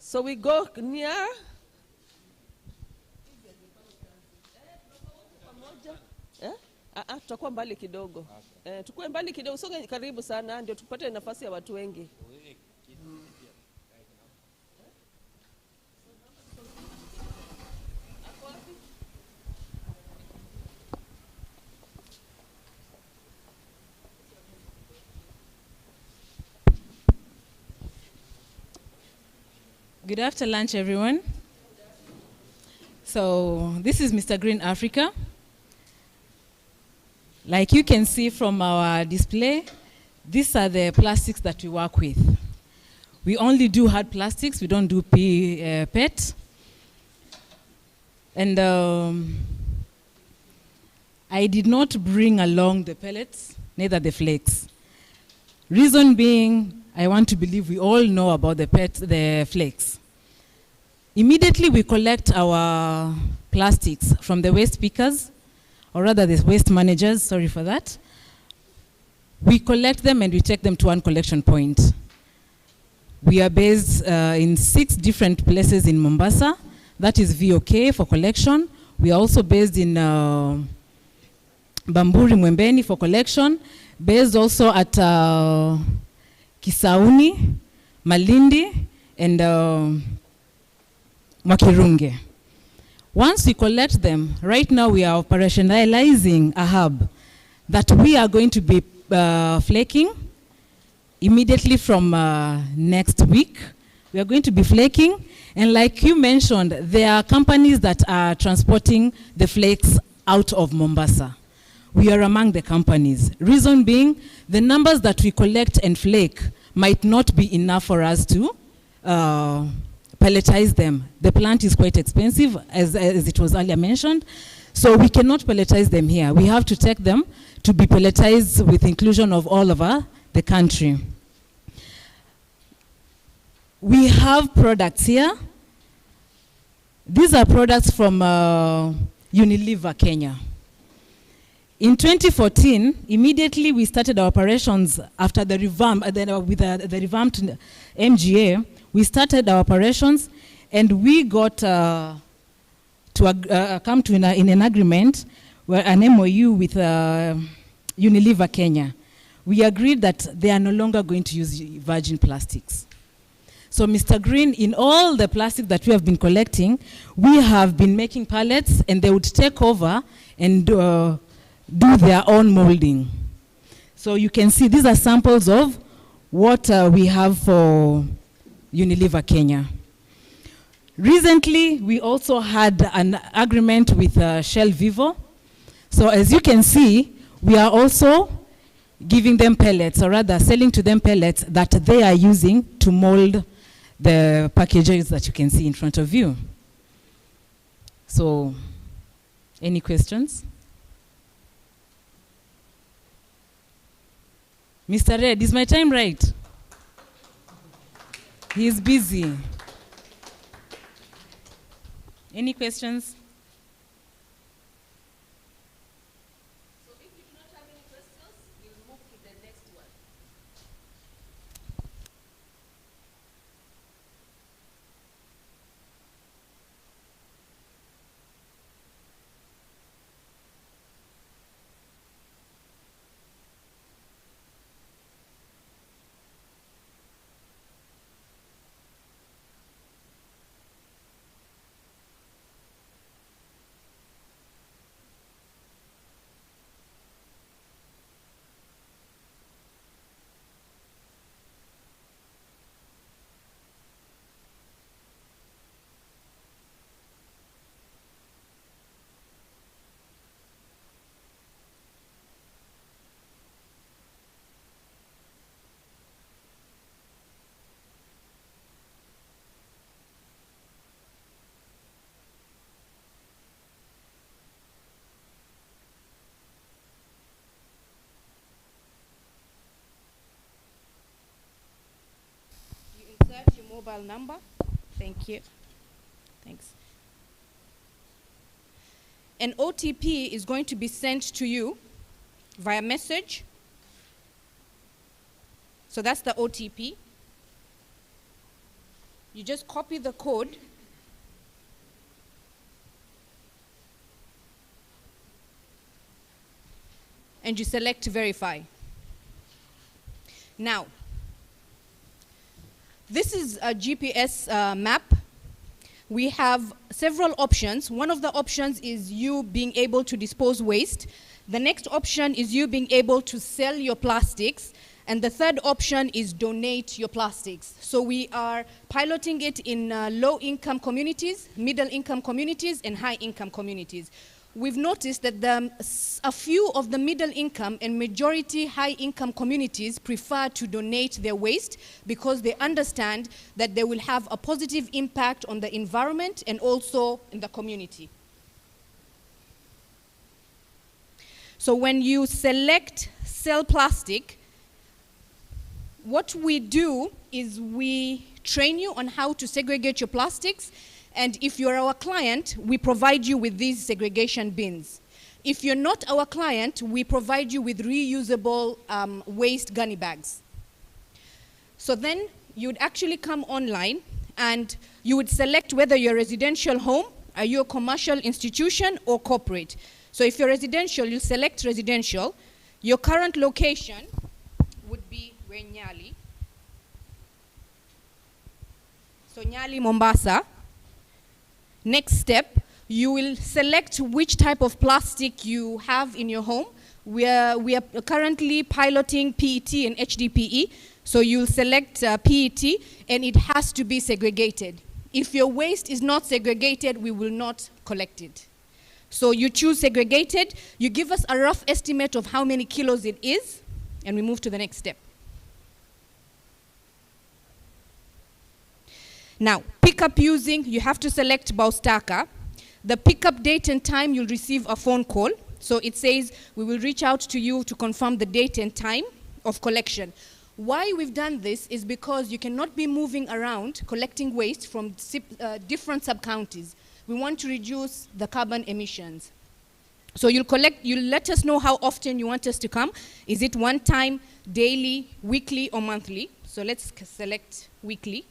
So we go near. Tutakuwa mbali kidogo. Tukue mbali kidogo, soge karibu sana ndio tupate nafasi ya watu wengi. Good after lunch, everyone. So this is Mr. Green Africa. Like you can see from our display, these are the plastics that we work with. We only do hard plastics, we don't do PET. And I did not bring along the pellets, neither the flakes. Reason being, I want to believe we all know about the flakes. Immediately we collect our plastics from the waste pickers, or rather the waste managers, sorry for that. We collect them and we take them to one collection point. We are based in 6 different places in Mombasa. That is VOK for collection. We are also based in Bamburi, Mwembeni for collection. Based also at Kisauni, Malindi, and Makirunge. Once we collect them, right now we are operationalizing a hub that we are going to be flaking immediately from next week. We are going to be flaking, and like you mentioned, there are companies that are transporting the flakes out of Mombasa. We are among the companies. Reason being, the numbers that we collect and flake might not be enough for us to pelletize them. The plant is quite expensive, as it was earlier mentioned, so we cannot pelletize them here. We have to take them to be pelletized with inclusion of all over the country. We have products here. These are products from Unilever, Kenya. In 2014, immediately we started our operations after the revamp, with the revamped MGA. We started our operations, and we got to come to in an agreement, where an MOU with Unilever Kenya. We agreed that they are no longer going to use virgin plastics. So Mr. Green, in all the plastic that we have been collecting, we have been making pallets, and they would take over and do their own molding. So you can see these are samples of what we have for Unilever Kenya. Recently, we also had an agreement with Shell Vivo. So as you can see, we are also giving them pellets, or rather selling to them pellets that they are using to mold the packages that you can see in front of you. So, any questions? Mr. Red, is my time right? He is busy. Any questions? So if you do not have any questions, we'll move to the next one. Insert your mobile number. Thank you. Thanks. An OTP is going to be sent to you via message. So that's the OTP. You just copy the code. And you select verify. Now, this is a GPS map. We have several options. One of the options is you being able to dispose waste. The next option is you being able to sell your plastics. And the third option is donate your plastics. So we are piloting it in low-income communities, middle-income communities, and high-income communities. We've noticed that a few of the middle-income and majority high-income communities prefer to donate their waste because they understand that they will have a positive impact on the environment and also in the community. So when you select sell plastic, what we do is we train you on how to segregate your plastics, and if you're our client, we provide you with these segregation bins. If you're not our client, we provide you with reusable waste gunny bags. So then you'd actually come online and you would select whether you're a residential home, are you a commercial institution, or corporate. So if you're residential, you'll select residential. Your current location would be Nyali. So Nyali, Mombasa. Next step, you will select which type of plastic you have in your home. We are currently piloting PET and HDPE. So you'll select PET, and it has to be segregated. If your waste is not segregated, we will not collect it. So you choose segregated, you give us a rough estimate of how many kilos it is, and we move to the next step. Now, pickup using, you have to select Baustaka. The pickup date and time, you'll receive a phone call. So it says, we will reach out to you to confirm the date and time of collection. Why we've done this is because you cannot be moving around collecting waste from different sub-counties. We want to reduce the carbon emissions. So you'll let us know how often you want us to come. Is it one time, daily, weekly, or monthly? So let's select weekly.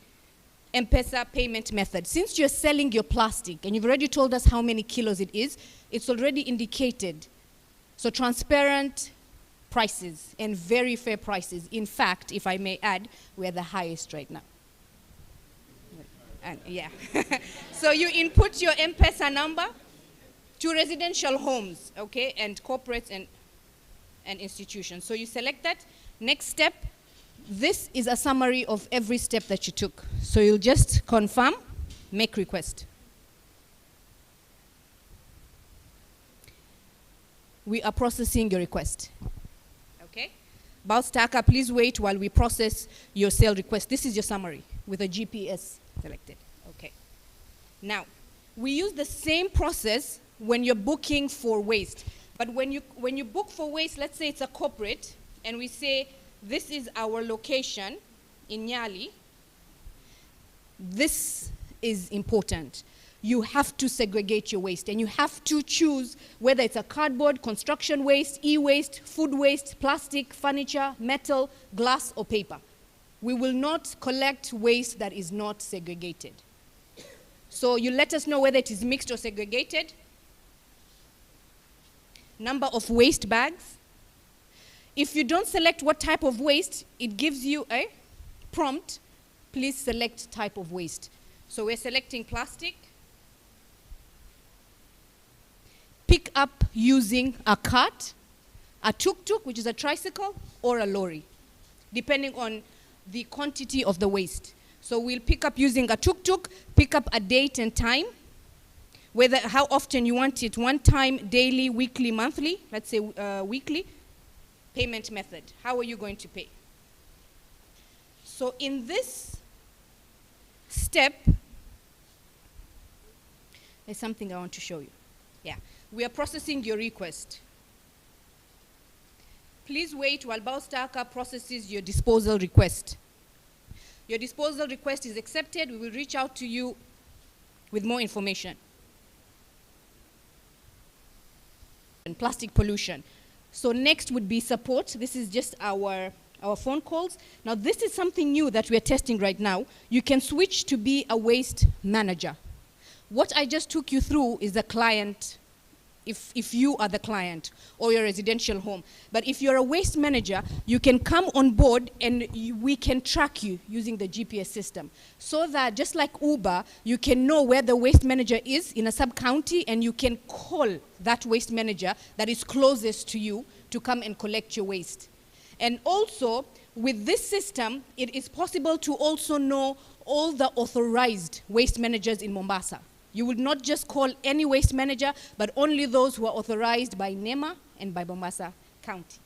M-Pesa payment method. Since you're selling your plastic and you've already told us how many kilos it is, it's already indicated. So transparent prices and very fair prices. In fact, if I may add, we're the highest right now. And yeah. So you input your M-Pesa number to residential homes, okay, and corporates and institutions. So you select that. Next step, this is a summary of every step that you took. So you'll just confirm, make request. We are processing your request. Okay? Baustaka, please wait while we process your sale request. This is your summary with a GPS selected. Okay. Now, we use the same process when you're booking for waste. But when you book for waste, let's say it's a corporate, and we say, this is our location in Nyali. This is important. You have to segregate your waste, and you have to choose whether it's a cardboard, construction waste, e-waste, food waste, plastic, furniture, metal, glass, or paper. We will not collect waste that is not segregated. So you let us know whether it is mixed or segregated. Number of waste bags. If you don't select what type of waste, it gives you a prompt. Please select type of waste. So we're selecting plastic. Pick up using a cart, a tuk-tuk, which is a tricycle, or a lorry, depending on the quantity of the waste. So we'll pick up using a tuk-tuk, pick up a date and time, whether how often you want it, one time, daily, weekly, monthly, let's say weekly. Payment method. How are you going to pay? So in this step, there's something I want to show you. Yeah. We are processing your request. Please wait while Baustaka processes your disposal request. Your disposal request is accepted. We will reach out to you with more information. And plastic pollution. So next would be support. This is just our our phone calls. Now, this is something new that we're testing right now. You can switch to be a waste manager. What I just took you through is the client, if you are the client or your residential home. But if you're a waste manager, you can come on board and we can track you using the GPS system. So that just like Uber, you can know where the waste manager is in a sub-county and you can call that waste manager that is closest to you to come and collect your waste. And also, with this system, it is possible to also know all the authorized waste managers in Mombasa. You would not just call any waste manager, but only those who are authorized by NEMA and by Mombasa County.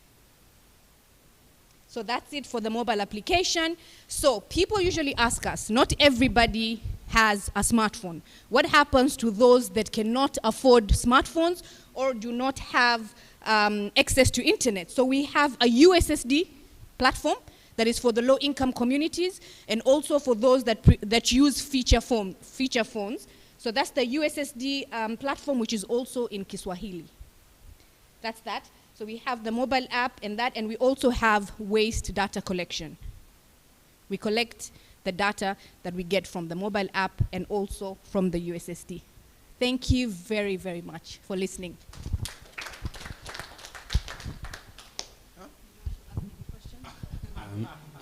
So that's it for the mobile application. So people usually ask us, not everybody has a smartphone. What happens to those that cannot afford smartphones or do not have access to internet? So we have a USSD platform that is for the low-income communities and also for those that use feature phones. So that's the USSD platform, which is also in Kiswahili. That's that. So we have the mobile app and that, and we also have waste data collection. We collect the data that we get from the mobile app and also from the USSD. Thank you very, very much for listening.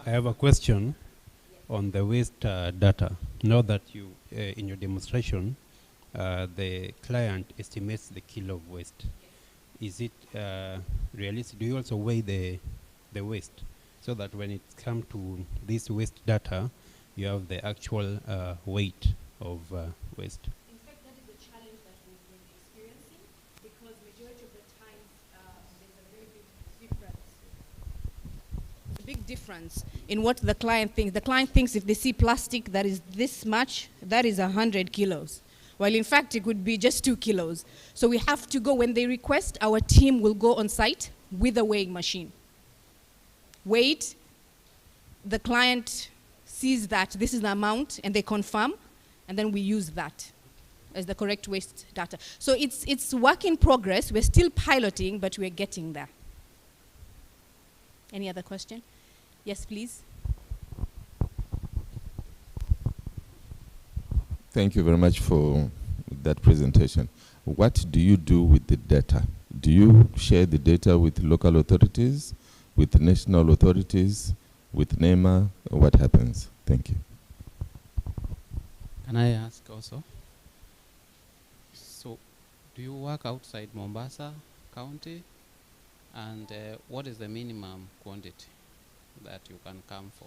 I have a question on the waste data. Now that you, in your demonstration, the client estimates the kilo of waste. Is it realistic? Do you also weigh the waste so that when it comes to this waste data, you have the actual weight of waste? In fact, that is the challenge that we've been experiencing because majority of the time there's a very big difference in what the client thinks. The client thinks if they see plastic that is this much, that is 100 kilos. While in fact it could be just 2 kilos. So we have to go, when they request, our team will go on site with a weighing machine. Weight, the client sees that this is the amount and they confirm, and then we use that as the correct waste data. So it's work in progress. We're still piloting, but we're getting there. Any other question? Yes, please. Thank you very much for that presentation. What do you do with the data? Do you share the data with local authorities, with national authorities, with NEMA? What happens? Thank you. Can I ask also? So, do you work outside Mombasa County? And what is the minimum quantity that you can come for?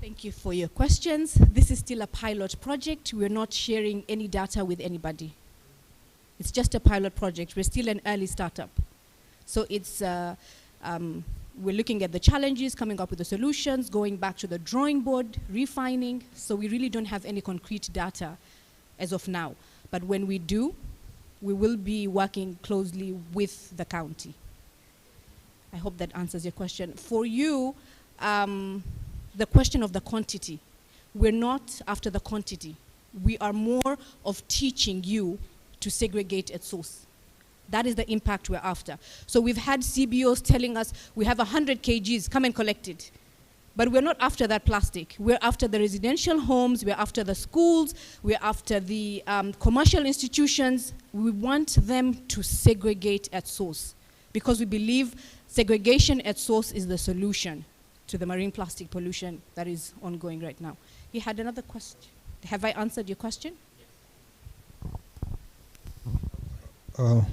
Thank you for your questions. This is still a pilot project. We're not sharing any data with anybody. It's just a pilot project. We're still an early startup. So it's, we're looking at the challenges, coming up with the solutions, going back to the drawing board, refining. So we really don't have any concrete data as of now. But when we do, we will be working closely with the county. I hope that answers your question. For you, the question of the quantity, we're not after the quantity. We are more of teaching you to segregate at source. That is the impact we're after. So we've had CBOs telling us, we have 100 kgs, come and collect it. But we're not after that plastic. We're after the residential homes, we're after the schools, we're after the commercial institutions. We want them to segregate at source because we believe segregation at source is the solution to the marine plastic pollution that is ongoing right now. You had another question. Have I answered your question? Yes.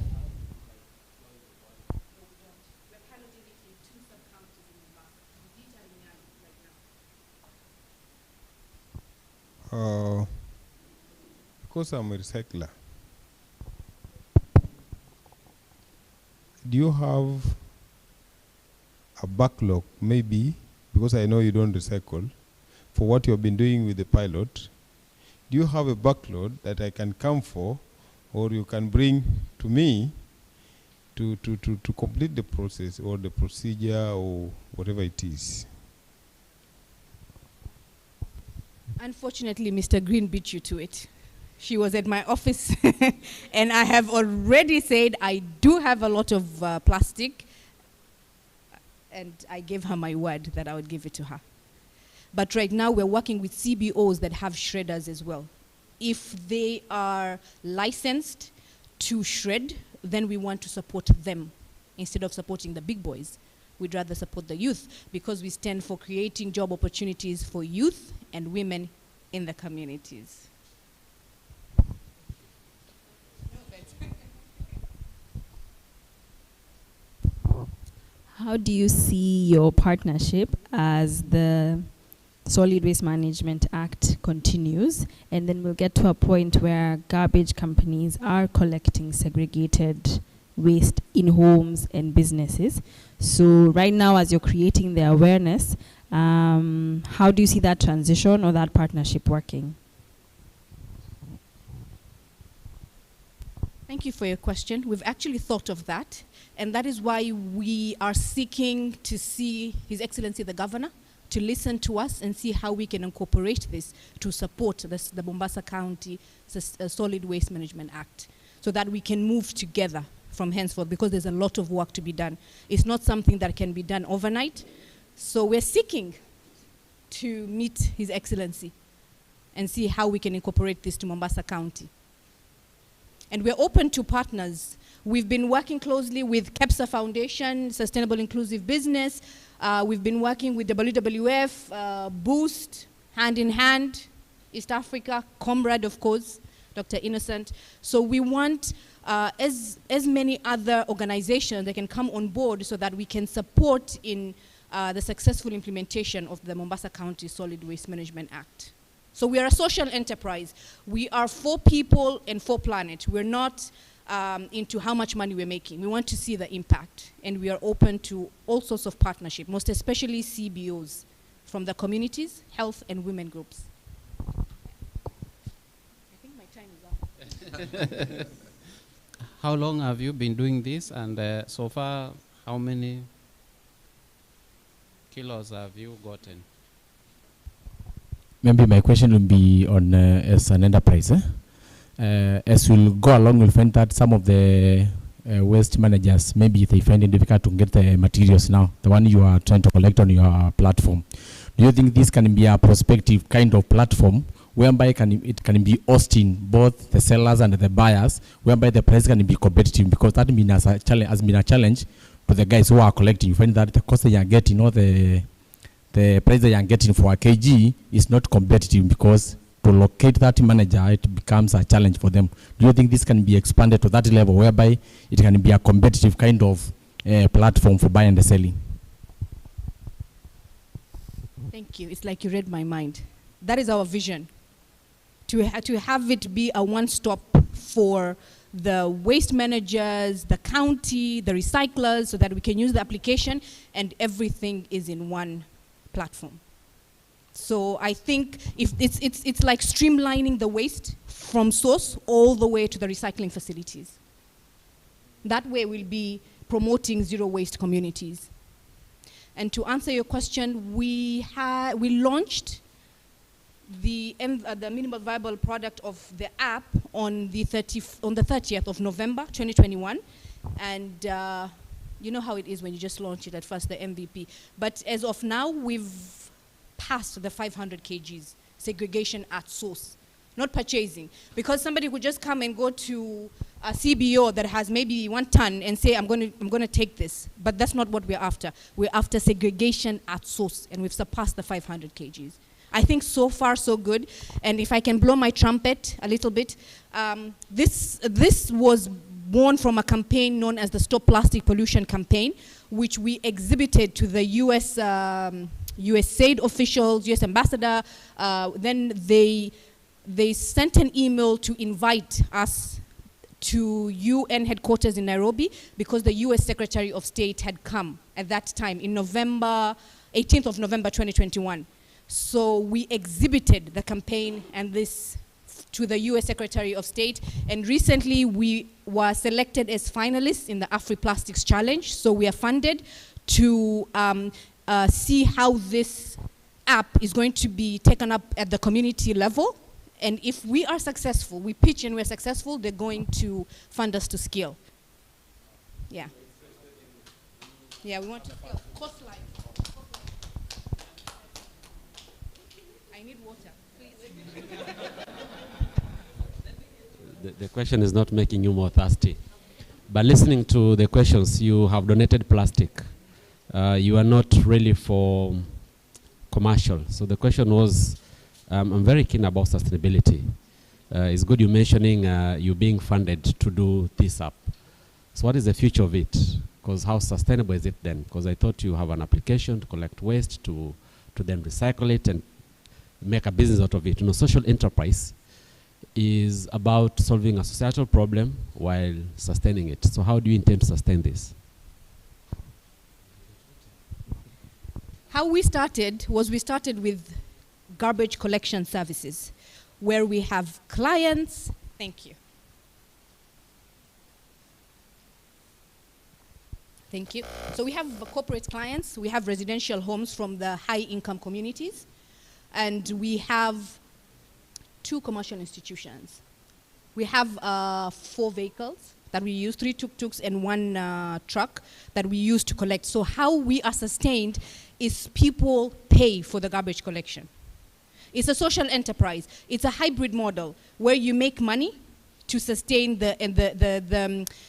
Because I'm a recycler, do you have a backlog, maybe, because I know you don't recycle, for what you've been doing with the pilot? Do you have a backlog that I can come for, or you can bring to me to complete the process or the procedure or whatever it is? Unfortunately, Mr. Green beat you to it. She was at my office, and I have already said I do have a lot of plastic, and I gave her my word that I would give it to her. But right now we're working with CBOs that have shredders as well. If they are licensed to shred, then we want to support them instead of supporting the big boys. We'd rather support the youth because we stand for creating job opportunities for youth and women in the communities. How do you see your partnership as the Solid Waste Management Act continues, and then we'll get to a point where garbage companies are collecting segregated waste in homes and businesses? So right now, as you're creating the awareness, how do you see that transition or that partnership working? Thank you for your question. We've actually thought of that, and that is why we are seeking to see His Excellency the Governor to listen to us and see how we can incorporate this to support the Mombasa County Solid Waste Management Act, so that we can move together from henceforth, because there's a lot of work to be done. It's not something that can be done overnight. So we're seeking to meet His Excellency and see how we can incorporate this to Mombasa County. And we're open to partners. We've been working closely with KEPSA Foundation, Sustainable Inclusive Business. We've been working with WWF, Boost, Hand in Hand, East Africa, Comrade, of course, Dr. Innocent. So we want as many other organizations that can come on board so that we can support in the successful implementation of the Mombasa County Solid Waste Management Act. So we are a social enterprise. We are for people and for planet. We're not into how much money we're making. We want to see the impact, and we are open to all sorts of partnership, most especially CBOs from the communities, health and women groups. I think my time is up. How long have you been doing this, and so far, how many kilos have you gotten? Maybe my question will be on as an enterprise. As we'll go along, we'll find that some of the waste managers, maybe they find it difficult to get the materials now, the one you are trying to collect on your platform. Do you think this can be a prospective kind of platform whereby it can be hosting both the sellers and the buyers, whereby the price can be competitive? Because that has been a challenge to the guys who are collecting. You find that the cost that you are getting, or the price that you are getting for a kg is not competitive, because to locate that manager, it becomes a challenge for them. Do you think this can be expanded to that level whereby it can be a competitive kind of platform for buying and selling? Thank you. It's like you read my mind. That is our vision, to have it be a one-stop for the waste managers, the county, the recyclers, so that we can use the application and everything is in one platform. So I think if it's like streamlining the waste from source all the way to the recycling facilities. That way we'll be promoting zero waste communities. And to answer your question, we launched the minimal viable product of the app on the 30th of November 2021, and you know how it is when you just launch it at first, the MVP. But as of now, we've passed the 500 kgs segregation at source, not purchasing, because somebody could just come and go to a CBO that has maybe 1 ton and say, I'm going to take this, but that's not what we're after. We're after segregation at source, and we've surpassed the 500 kgs. I think so far so good, and if I can blow my trumpet a little bit, this was born from a campaign known as the Stop Plastic Pollution campaign, which we exhibited to the USAID officials, US ambassador. Then they sent an email to invite us to UN headquarters in Nairobi, because the US Secretary of State had come at that time in 18th of November 2021. So we exhibited the campaign and this to the US Secretary of State, and recently we were selected as finalists in the Afri-Plastics Challenge. So we are funded to see how this app is going to be taken up at the community level And if we are successful, we pitch and we're successful, they're going to fund us to scale. Yeah. Yeah, we want to scale. Coastline. I need water, please. The question is not making you more thirsty. But listening to the questions, you have donated plastic. You are not really for commercial. So the question was, I'm very keen about sustainability. It's good you mentioning you being funded to do this up. So what is the future of it? Because how sustainable is it then? Because I thought you have an application to collect waste, to then recycle it and make a business out of it. You know, social enterprise is about solving a societal problem while sustaining it. So how do you intend to sustain this? How we started was we started with garbage collection services, where we have clients. Thank you. Thank you. So we have corporate clients, we have residential homes from the high-income communities, and we have 2 commercial institutions. We have 4 vehicles that we use, 3 tuk-tuks and 1 truck that we use to collect. So how we are sustained is people pay for the garbage collection. It's a social enterprise. It's a hybrid model where you make money to sustain the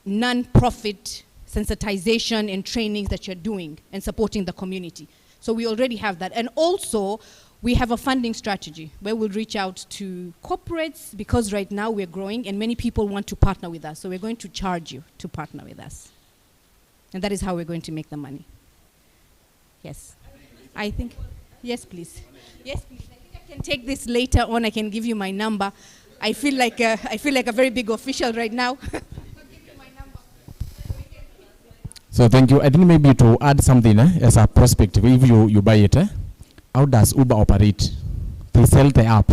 non-profit sensitization and trainings that you're doing and supporting the community. So we already have that. And also, we have a funding strategy where we'll reach out to corporates, because right now we're growing and many people want to partner with us. So we're going to charge you to partner with us. And that is how we're going to make the money. Yes. I think, yes, please. Yes, please. I think I can take this later on. I can give you my number. I feel like a very big official right now. So thank you. I think maybe to add something as a perspective, if you buy it, how does Uber operate? They sell the app.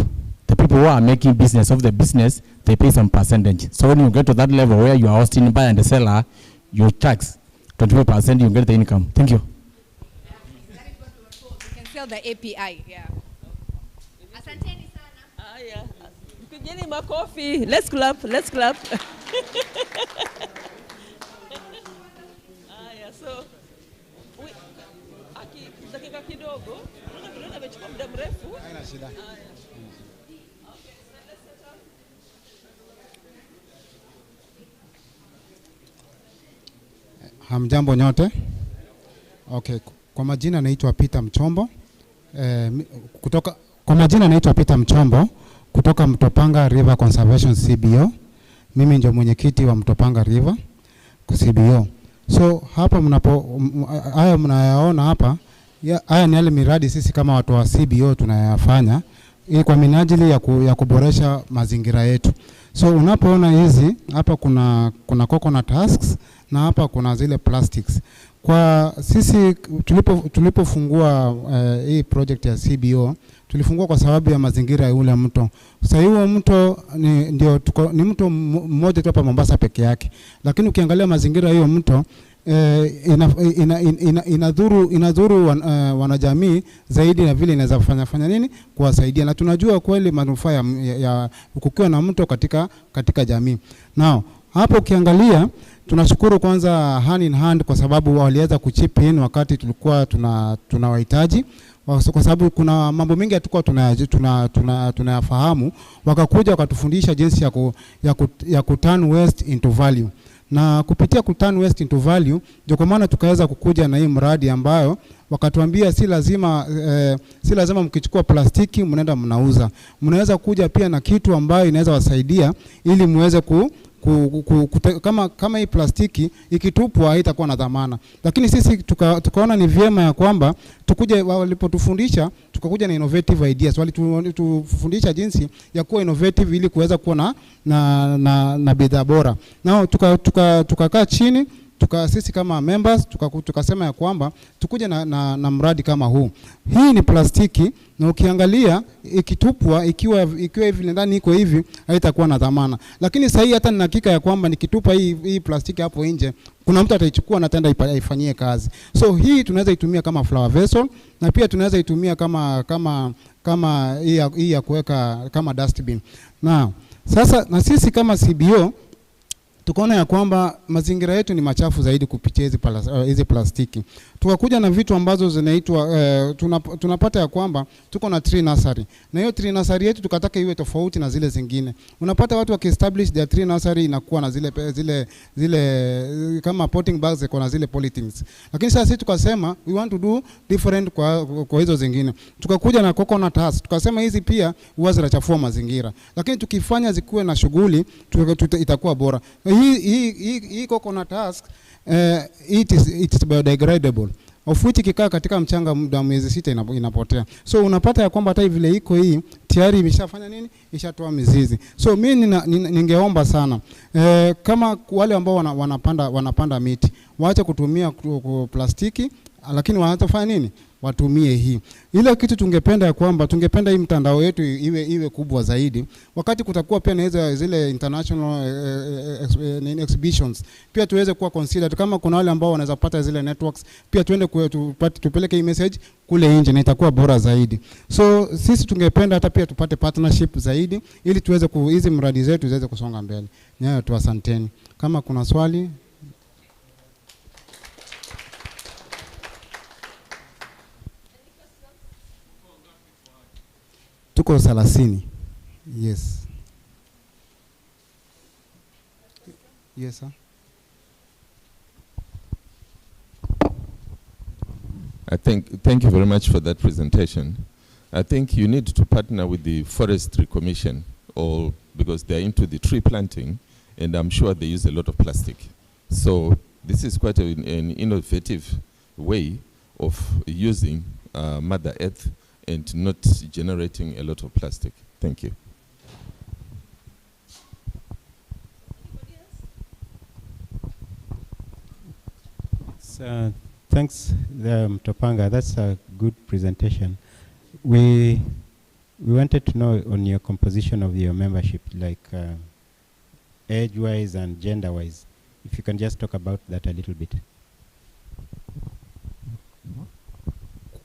The people who are making business of the business, they pay some percentage. So when you get to that level where you are hosting buyer and the seller, you tax 25%, you get the income. Thank you. You can sell the API, yeah. Asanteni sana. Yeah. Pigeni makofi. Let's clap. Let's clap. So, dakika kidogo, tunaona amechukua muda mrefu. Haina shida. Hamjambo nyote. Okay, kwa majina naitwa Peter Mchombo. Kutoka Mtopanga River Conservation CBO. Mimi ndio mwenyekiti wa Mtopanga River CBO. So hapa haya mnayaona hapa, haya ni yale miradi sisi kama watu wa CBO tunayafanya ili kwa minajili ya kuboresha mazingira yetu. So unapoona hizi hapa kuna coconut husks na hapa kuna zile plastics. Kwa sisi tulipofungua hii project ya CBO, tulifungua kwa sababu ya mazingira ya ule mto. Sasa huo mto ni mto mmoja tu hapa Mombasa peke yake. Lakini ukiangalia mazingira hiyo mto inadhuru wanajamii zaidi na vile inaweza fanya nini kuwasaidia. Na tunajua kweli manufaa ya kukiwa na mto katika jamii. Now, hapo ukiangalia tunashukuru kwanza hand in hand kwa sababu waliweza kuchip in wakati tulikuwa tunawahitaji. Kwa sababu kuna mambo mengi hatukuwa tunayafahamu, wakakuja wakatufundisha jinsi ya kuturn waste into value. Na kupitia kuturn waste into value ndio kwa maana tukaweza kukuja na hii mradi ambayo wakatuambia si lazima mkichukua plastiki mnaenda mnauza. Mnaweza kuja pia na kitu ambayo inaweza wasaidia ili muweze kama hii plastiki ikitupwa haitakuwa na dhamana. Lakini sisi tukaona ni vyema ya kwamba tukuje, walipotufundisha tukakuja na innovative ideas. Walitufundisha jinsi ya kuwa innovative ili kuweza kuwa na bidhaa bora. Nao tukakaa chini, sisi kama members tukasema ya kwamba tukuje na mradi kama huu. Hii ni plastiki na ukiangalia ikitupwa ikiwa hivi ndani iko hivi haitakuwa na dhamana. Lakini sasa hata nina hakika ya kwamba nikitupa hii plastiki hapo nje kuna mtu ataichukua na ataenda ifanyie kazi. So hii tunaweza itumia kama flower vessel na pia tunaweza itumia kama kama hii ya kuweka kama dustbin. Na sasa na sisi kama CBO tukaona ya kwamba mazingira yetu ni machafu zaidi kupitia hizi plastiki. Tukakuja na vitu ambazo zinaitwa tunapata ya kwamba tuko na tree nursery. Na hiyo tree nursery yetu tukataka iwe tofauti na zile zingine. Unapata watu wakiestablish their tree nursery inakuwa na zile kama potting bags ziko na zile polythenes. Lakini sasa sisi tukasema we want to do different kwa hizo zingine. Tukakuja na coconut husk. Tukasema hizi pia huwa zinachafua mazingira. Lakini tukifanya zikuwe na shughuli itakuwa bora. Hii coconut husk it is biodegradable, of which ikikaa katika mchanga muda miezi 6 inapotea. So unapata ya kwamba hata vile iko hii tayari imeshafanya nini, ishatoa mizizi. So mimi ningeomba sana kama wale ambao wanapanda miti waache kutumia plastiki, lakini wanatofanya nini, watumie hii. Ile kitu tungependa ya kwamba tungependa hii mtandao yetu iwe kubwa zaidi. Wakati kutakuwa pia na zile international exhibitions, pia tuweze kuwa considered kama kuna wale ambao wanaweza kupata zile networks, pia tuende tupeleke hii message kule nje na itakuwa bora zaidi. So sisi tungependa hata pia tupate partnership zaidi ili tuweze hizi mradi zetu ziweze kusonga mbele. Nyayo tu, asanteni. Kama kuna swali. Tuko 30. Yes. Yes, sir. Thank you very much for that presentation. I think you need to partner with the Forestry Commission, because they're into the tree planting, and I'm sure they use a lot of plastic. So this is quite an innovative way of using Mother Earth and not generating a lot of plastic. Thank you. Thanks, Topanga. That's a good presentation. We wanted to know on your composition of your membership, like age-wise and gender-wise. If you can just talk about that a little bit.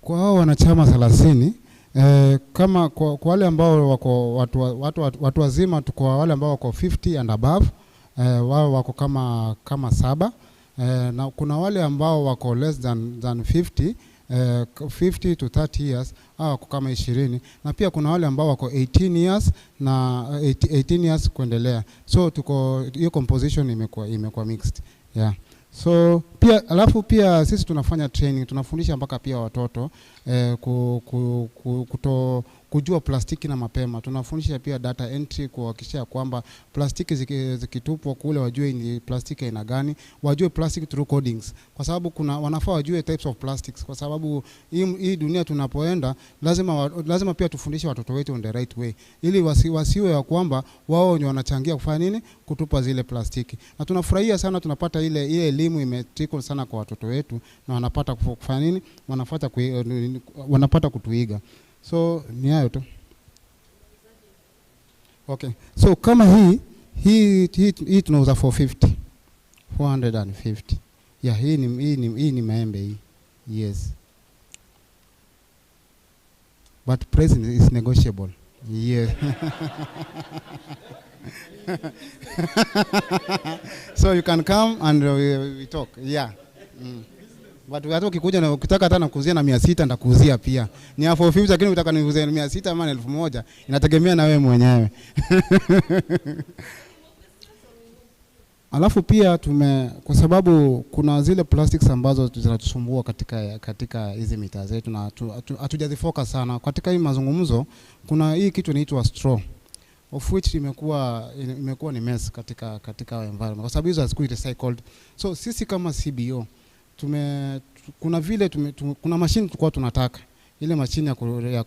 Kwa hao wanachama 30, kama kwa wale ambao wako watu wazima, tuko wale ambao wako 50 and above, wao wako kama 7, na kuna wale ambao wako less than 50, 50 to 30 years, wako kama 20, na pia kuna wale ambao wako 18 years na 18 years kuendelea. So tuko hiyo composition imekuwa mixed. Yeah. So pia alafu pia sisi tunafanya training, tunafundisha mpaka pia watoto kujua plastiki na mapema. Tunafundisha pia data entry, kuhakikisha kwamba plastiki zikitupwa kule wajue ni plastiki aina gani, wajue plastic through codings, kwa sababu wanafaa wajue types of plastics, kwa sababu hii dunia tunapoenda lazima pia tufundishe watoto wetu on the right way, ili wasiwe ya kwamba wao ndio wanachangia kufanya nini, kutupa zile plastiki. Na tunafurahia sana tunapata ile elimu imetrikle sana kwa watoto wetu, na wanapata kufanya nini, wanapata kutuiga. So ni hayo tu. Okay. So kama hii tunauza 450. Yeah, hii ni maembe hii. Yes. But price is negotiable. Yes. So you can come and we talk. Yeah. But hata ukikuja na ukitaka hata nakuuzia na 600 nitakuuzia pia. Ni 450, lakini unataka niuzie 600 ama 1000, inategemea na wewe mwenyewe. Alafu pia kwa sababu kuna zile plastics ambazo zinatusumbua katika hizi mitaa zetu, na hatujazifocus sana katika hii mazungumzo. Kuna hii kitu inaitwa straw, of which imekuwa ni mess katika environment, kwa sababu hizo hazikui recycled. So sisi kama CBO kuna machine tulikuwa tunataka, ile machine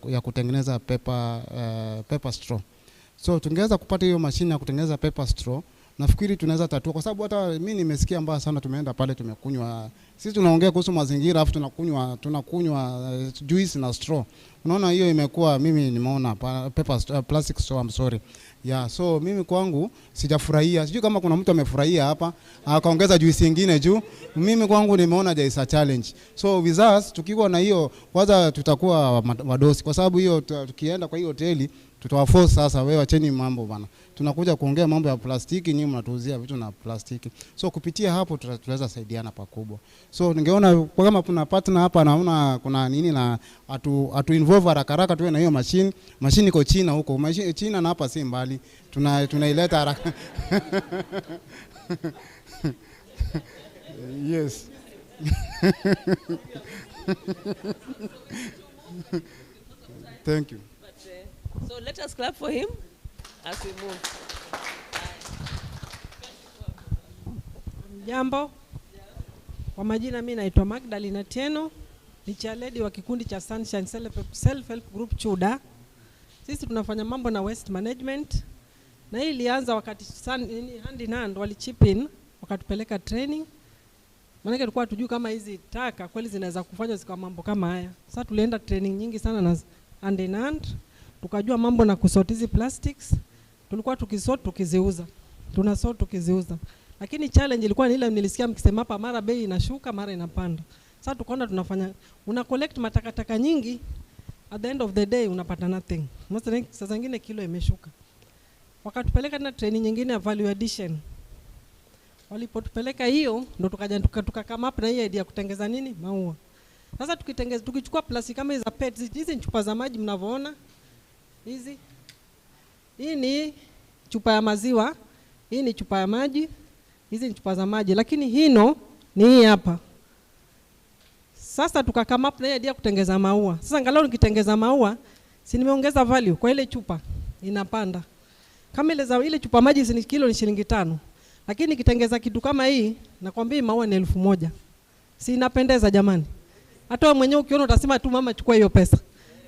ya kutengeneza paper straw. So tungeweza kupata hiyo machine ya kutengeneza paper straw, nafikiri tunaweza tatua, kwa sababu hata mimi nimesikia mbaya sana, tumeenda pale tumekunywa, sisi tunaongea kuhusu mazingira afu tunakunywa juice na straw. Unaona hiyo imekuwa, mimi nimeona plastic straw, I'm sorry. Yeah, so mimi kwangu sijafurahia. Sijui kama kuna mtu amefurahia hapa akaongeza juice nyingine juu. Mimi kwangu nimeona there is a challenge. So with us tukiwa na hiyo kwanza tutakuwa wadosi, kwa sababu hiyo tukienda kwa hiyo hoteli tutawaforce sasa, wewe acheni mambo bana. Tunakuja kuongea mambo ya plastiki, nyinyi mnatuuzia vitu na plastiki. So kupitia hapo tutaweza saidiana pakubwa. So ningeona kama kuna partner hapa naona kuna nini na atu involve haraka tuwe na hiyo machine. Machine iko China huko. China na hapa si mbali. Tunaileta haraka. Yes. Thank you. So let us clap for him as we move. Jambo. Kwa majina mimi naitwa Magdalena Tieno, ni chairlady wa kikundi cha Sunshine Self Help Group Chuda. Sisi tunafanya mambo na waste management. Na hii ilianza wakati hand in hand wali chip in wakatupeleka training. Maana tulikuwa tujui kama hizi taka kweli zinaweza kufanya zikawa mambo kama haya. Sasa tulienda training nyingi sana na hand in hand. Tukajua mambo na kusort hizi plastics. Tulikuwa tukisort tukiziuza. Tunasort tukiziuza. Lakini challenge ilikuwa ni ile nilisikia mkisema hapa mara bei inashuka mara inapanda. Sasa tukaona tunafanya una collect matakataka nyingi, at the end of the day unapata nothing. Sasa zingine kilo imeshuka. Wakatupeleka na training nyingine ya value addition. Walipotupeleka hiyo ndo tukaja tukakama up na hii idea kutengeza nini? Maua. Sasa tukichukua plastiki kama hizo PET, hizi chupa za maji mnavoona hizi. Hii ni chupa ya maziwa, hii ni chupa ya maji, hizi ni chupa za maji, lakini hino ni hii hapa. Sasa tukakama up na hii idea kutengeza maua. Sasa angalau nikitengeza maua, si nimeongeza value kwa ile chupa, inapanda. Kama ile chupa maji si kilo ni shilingi 5. Lakini nikitengeza kitu kama hii, nakwambia maua ni 1000. Si inapendeza jamani? Hata wewe mwenyewe ukiona utasema tu mama chukua hiyo pesa.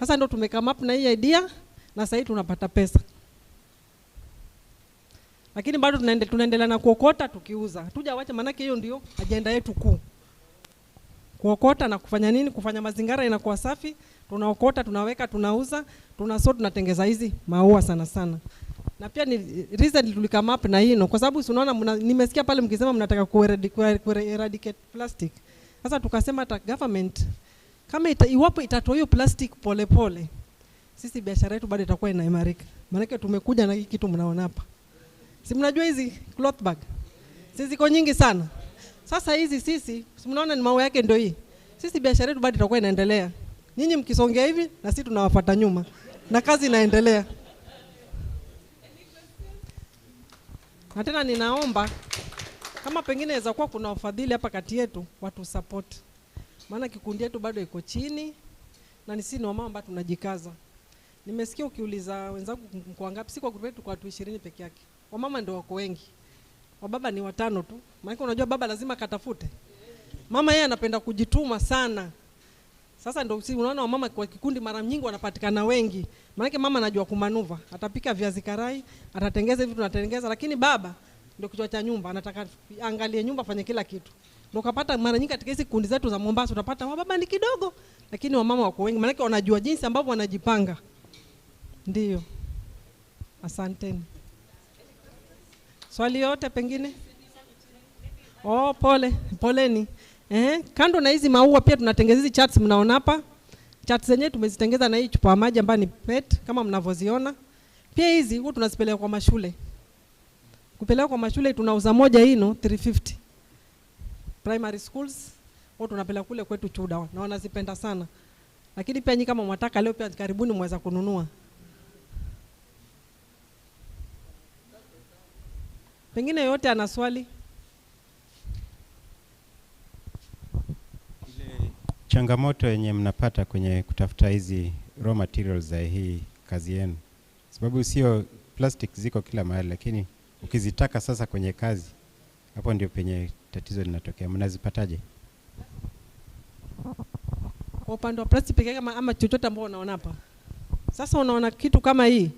Sasa ndio tumekama up na hii idea na sasa hivi tunapata pesa. Lakini bado tunaendelea na kuokota tukiuza. Hatujawacha, maana hiyo ndio ajenda yetu kuu. Kuokota na kufanya nini? Kufanya mazingira inakuwa safi, tunaokota, tunaweka, tunauza, tunasort, tunatengeza hizi maua sana sana. Na pia ni reason tulikama up na hino kwa sababu unaona nimesikia pale mkisema mnataka eradicate plastic. Sasa tukasema hata government kama iwapo itatoa hiyo plastic pole pole, sisi biashara yetu bado itakuwa inaimarika. Maana tumekuja na hiki kitu mnaona hapa. Si mnajua hizi cloth bag? Sisi ziko nyingi sana. Sasa hizi sisi mnaona ni maua yake ndio hii. Sisi biashara yetu bado itakuwa inaendelea. Nyinyi mkisongea hivi na sisi tunawafuata nyuma. Na kazi inaendelea. Na tena ninaomba kama pengine inaweza kuwa kuna wafadhili hapa kati yetu watu support. Maana kikundi yetu bado iko chini na sisi ni wamama ambao tunajikaza. Nimesikia ukiuliza wenzangu kwa ngapi, si kwa group yetu kwa watu 20 peke yake. Wamama ndio wako wengi. Wababa ni 5 tu. Maana unajua baba lazima katafute. Mama yeye anapenda kujituma sana. Sasa ndio unaona wamama kwa kikundi mara nyingi wanapatikana wengi. Maana mama anajua kumanuva, atapika viazi karai, atatengeza vitu tunatengeza, lakini baba ndio kichwa cha nyumba, anataka angalie nyumba, fanye kila kitu. Ndio kapata mara nyingi katika hizo kundi zetu za Mombasa utapata baba ni kidogo, lakini wamama wako wengi, maana wanajua jinsi ambavyo wanajipanga. Ndio. Asanteni. Swali yote pengine? Oh, poleni. Kando na hizi maua pia tunatengeza hizi charts mnaona hapa. Charts zenyewe tumezitengeza na hii chupa ya maji ambayo ni PET kama mnavyoziona. Pia hizi huwa tunazipeleka kwa mashule. Kupeleka kwa mashule tunauza moja hino 350. Primary schools huwa tunapeleka kule kwetu Chuda na wanazipenda sana. Lakini pia nyinyi kama mwataka leo pia karibuni mweza kununua. Pengine yote ana swali? Changamoto yenye mnapata kwenye kutafuta hizi raw materials za hii kazi yenu, sababu sio plastic ziko kila mahali, lakini ukizitaka sasa kwenye kazi, hapo ndio penye tatizo linatokea. Mnazipataje? Kwa upande wa plastic pekee ama chochote ambao unaona hapa. Sasa unaona kitu kama hii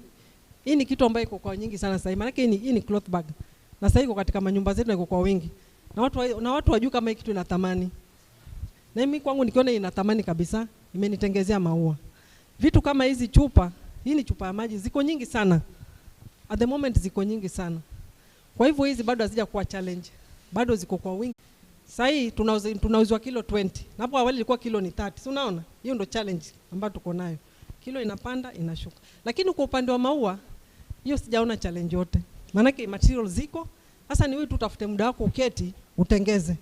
ni kitu ambayo iko kwa nyingi sana sasa. Maana hii ni cloth bag. na sasa iko katika manyumba zetu na iko kwa wingi, na watu wajui kama hii kitu ina thamani. Na mimi kwangu nikiona ina thamani kabisa, imenitengezea maua. Vitu kama hizi chupa, hii ni chupa ya maji, ziko nyingi sana. At the moment ziko nyingi sana. Kwa hivyo hizi bado hazija kuwa challenge. Bado ziko kwa wingi. Sasa hii tunauzwa kilo 20. Na hapo awali ilikuwa kilo ni 30. Si unaona? Hiyo ndo challenge ambayo tuko nayo. Kilo inapanda, inashuka. Lakini kwa upande wa maua, hiyo sijaona challenge yote. Maana material ziko. Sasa ni wewe tu utafute muda wako uketi, utengeze.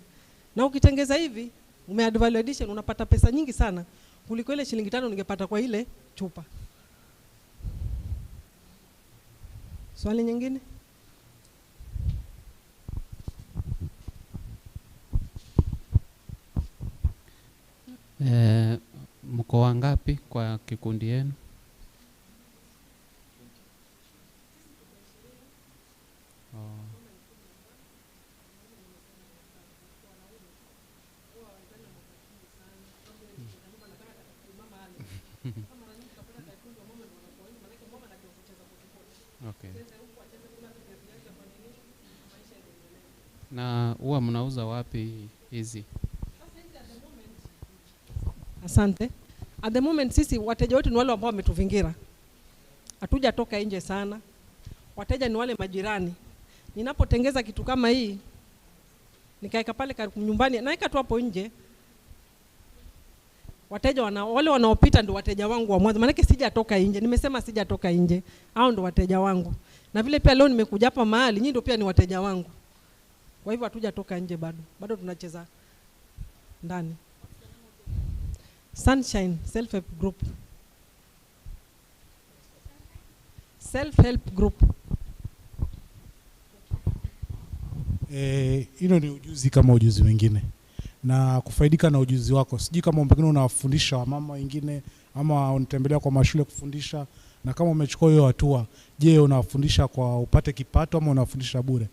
Na ukitengeza hivi, umeadd value addition, unapata pesa nyingi sana kuliko ile shilingi 5 ningepata kwa ile chupa. Swali nyingine? Mko wangapi kwa kikundi yenu? Okay. Na huwa mnauza wapi hizi? Asante. At the moment sisi wateja wetu ni wale ambao wametuvingira. Hatuja toka nje sana. Wateja ni wale majirani. Ninapotengeza kitu kama hii, nikaeka pale nyumbani, naeka tu hapo nje. Wateja wale wanaopita ndio wateja wangu wa mwanzo. Maana sijatoka nje. Nimesema sijatoka nje. Hao ndio wateja wangu. Na vile pia leo nimekuja hapa mahali, nyinyi ndio pia ni wateja wangu. Kwa hivyo hatujatoka nje bado. Bado tunacheza ndani. Sunshine Self-Help Group. Self-Help Group. Hilo ni ujuzi kama ujuzi wengine. Na kufaidika na ujuzi wako. Sijui kama pengine unawafundisha wamama wengine ama unatembelea kwa mashule kufundisha, na kama umechukua hiyo hatua, je, unawafundisha kwa upate kipato ama unawafundisha bure?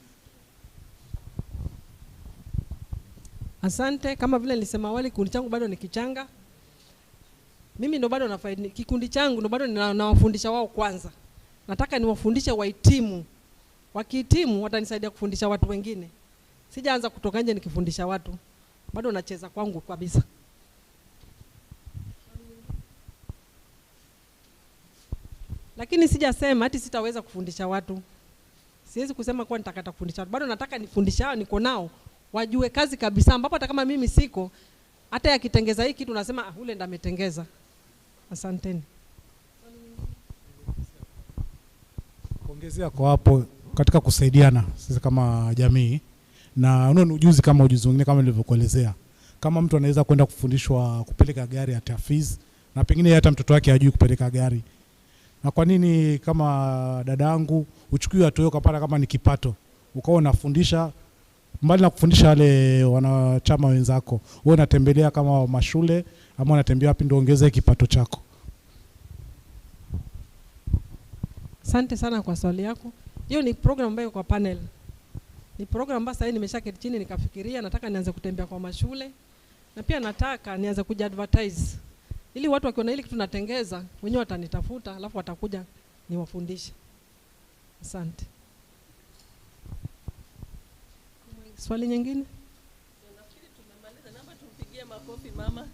Asante. Kama vile nilisema awali, kikundi changu bado ni kichanga. Mimi ndo bado nafaidi, kikundi changu ndo bado nawafundisha wao kwanza. Nataka niwafundishe wahitimu. Wakihitimu watanisaidia kufundisha watu wengine. Sijaanza kutoka nje nikifundisha watu. Bado nacheza kwangu kabisa. Lakini sijasema ati sitaweza kufundisha watu. Siwezi kusema kwa nitakata kufundisha watu. Bado nataka nifundisha hao niko nao. Wajue kazi kabisa, ambapo hata kama mimi siko, hata yakitengeza hiki kitu nasema ule ndo ametengeza. Asanteni. Kuongezea kwa hapo katika kusaidiana sisi kama jamii, na unaona ujuzi kama ujuzi mwingine kama nilivyokuelezea. Kama mtu anaweza kwenda kufundishwa kupeleka gari at fees, na pengine hata mtoto wake hajui kupeleka gari. Na kwa nini kama dadangu uchukue hatua hiyo kapata kama ni kipato, ukao unafundisha mbali na kufundisha wale wanachama wenzako, wewe unatembelea kama mashule ama unatembea wapi ndio ongeze kipato chako? Asante sana kwa swali yako. Hiyo ni program ambayo kwa panel. Ni program ambayo sasa nimeshaketi chini nikafikiria, nataka nianze kutembea kwa mashule na pia nataka nianze kujiadvertise. Ili watu wakiona ile kitu natengeza, wenyewe watanitafuta, alafu watakuja niwafundishe. Asante. Swali nyingine? Nafikiri tumemaliza, naomba tumpigie makofi mama.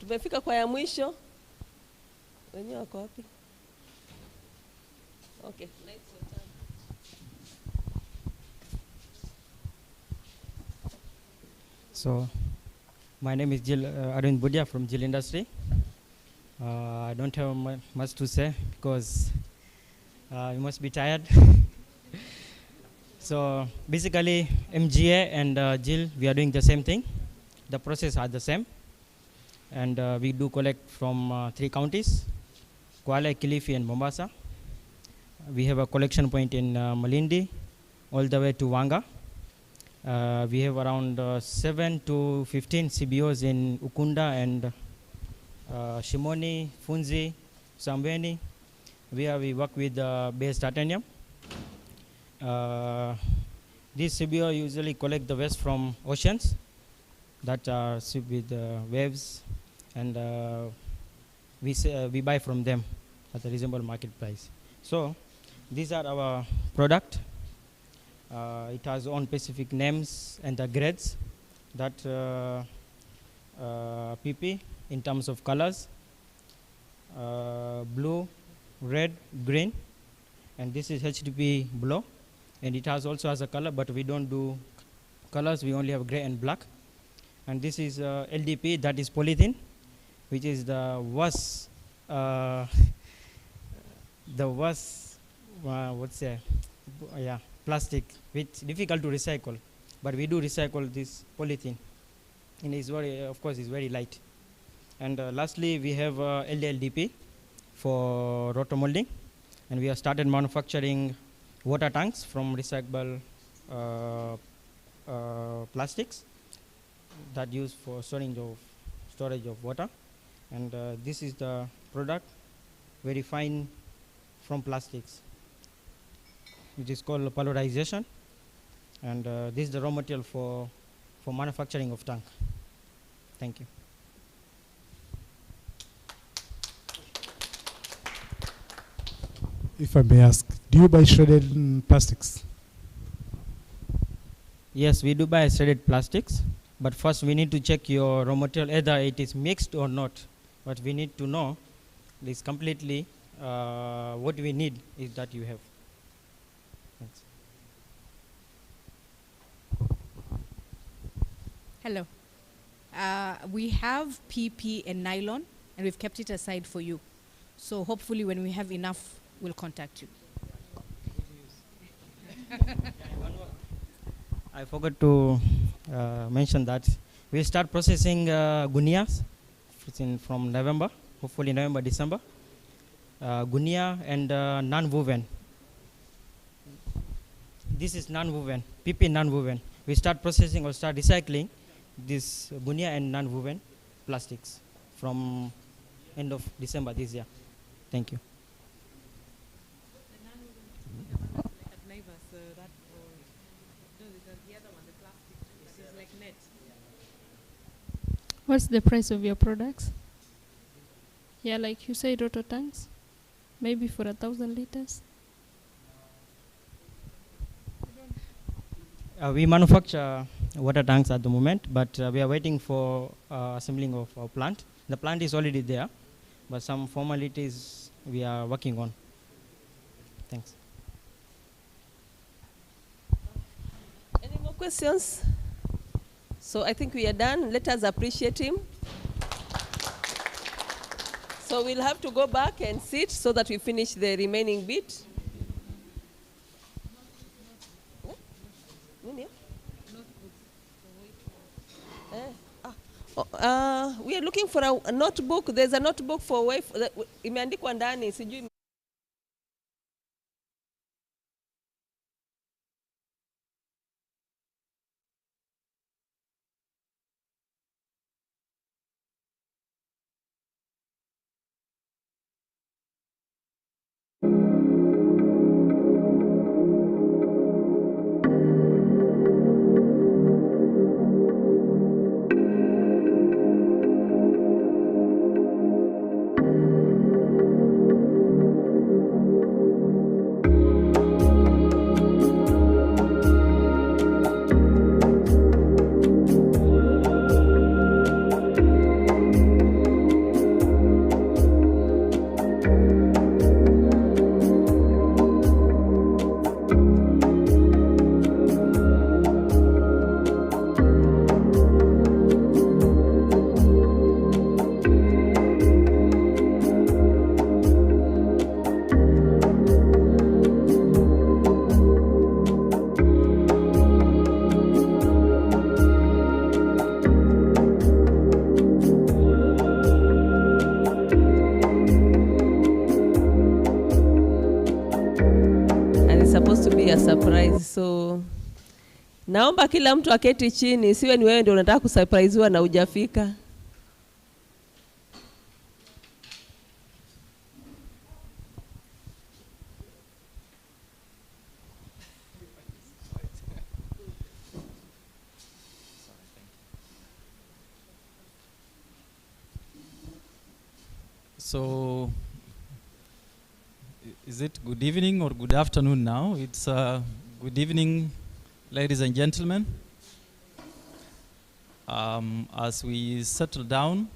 Tumefika kwa ya mwisho. Wenyewe wako wapi? Okay, next one. So, my name is Jill Arun Budia from Jill Industry. I don't have much to say because you must be tired. So, basically, MGA and Jill, we are doing the same thing. The process are the same. And we do collect from 3 counties, Kwale, Kilifi and Mombasa. We have a collection point in Malindi, all the way to Wanga. We have around 7 to 15 CBOs in Ukunda and Shimoni, Funzi, Sambweni, where we work with base titanium. These CBO usually collect the waste from oceans that are swept with waves, and we buy from them at a reasonable market price. So These are our product. It has own specific names and the grades that PP in terms of colors, blue, red, green, and this is HDP blue, and it also has a color, but we don't do colors, we only have gray and black. And this is LDP, that is polythene, which is the worst plastic, which difficult to recycle, but we do recycle this polythene, and it's very, of course, it's very light. And lastly, we have LDLDP for rotomolding, and we have started manufacturing water tanks from recyclable plastics that used for storage of water. And this is the product, very fine from plastics, which is called polarization. And this is the raw material for manufacturing of tank. Thank you. If I may ask, do you buy shredded plastics? Yes, we do buy shredded plastics, but first we need to check your raw material, either it is mixed or not. But we need to know this completely. What we need is that you have. Thanks. Hello. We have PP and nylon, and we've kept it aside for you. So hopefully when we have enough, we'll contact you. I forgot to mention that we'll start processing gunias from November, hopefully November, December. Gunia and non-woven. This is non-woven, PP non-woven. We start processing or start recycling this gunia and non-woven plastics from end of December this year. Thank you. What's the price of your products? Yeah, like you said, roto tanks, maybe for 1,000 liters. We manufacture water tanks at the moment, but we are waiting for assembling of our plant. The plant is already there, but some formalities we are working on. Thanks. Any more questions? So I think we are done. Let us appreciate him. So we'll have to go back and sit so that we finish the remaining bit. We are looking for a notebook. There's a notebook for wife. Imeandikwa ndani, sijui. A surprise. So naomba kila mtu aketi chini, siwe ni wewe ndio unataka kusurprisewa na hujafika. So Is it good evening or good afternoon now? It's good evening, ladies and gentlemen. As we settle down,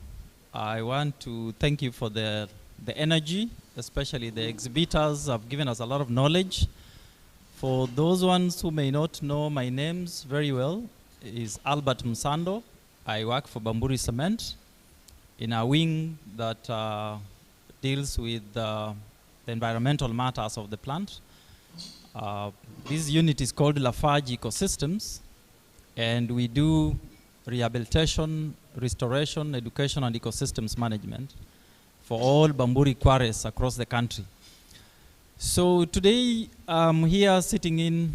I want to thank you for the energy, especially the exhibitors have given us a lot of knowledge. For those ones who may not know my names very well, is Albert Msando. I work for Bamburi Cement in a wing that deals with the environmental matters of the plant. This unit is called Lafarge Ecosystems, and we do rehabilitation, restoration, education, and ecosystems management for all Bamburi quarries across the country. So today I'm here sitting in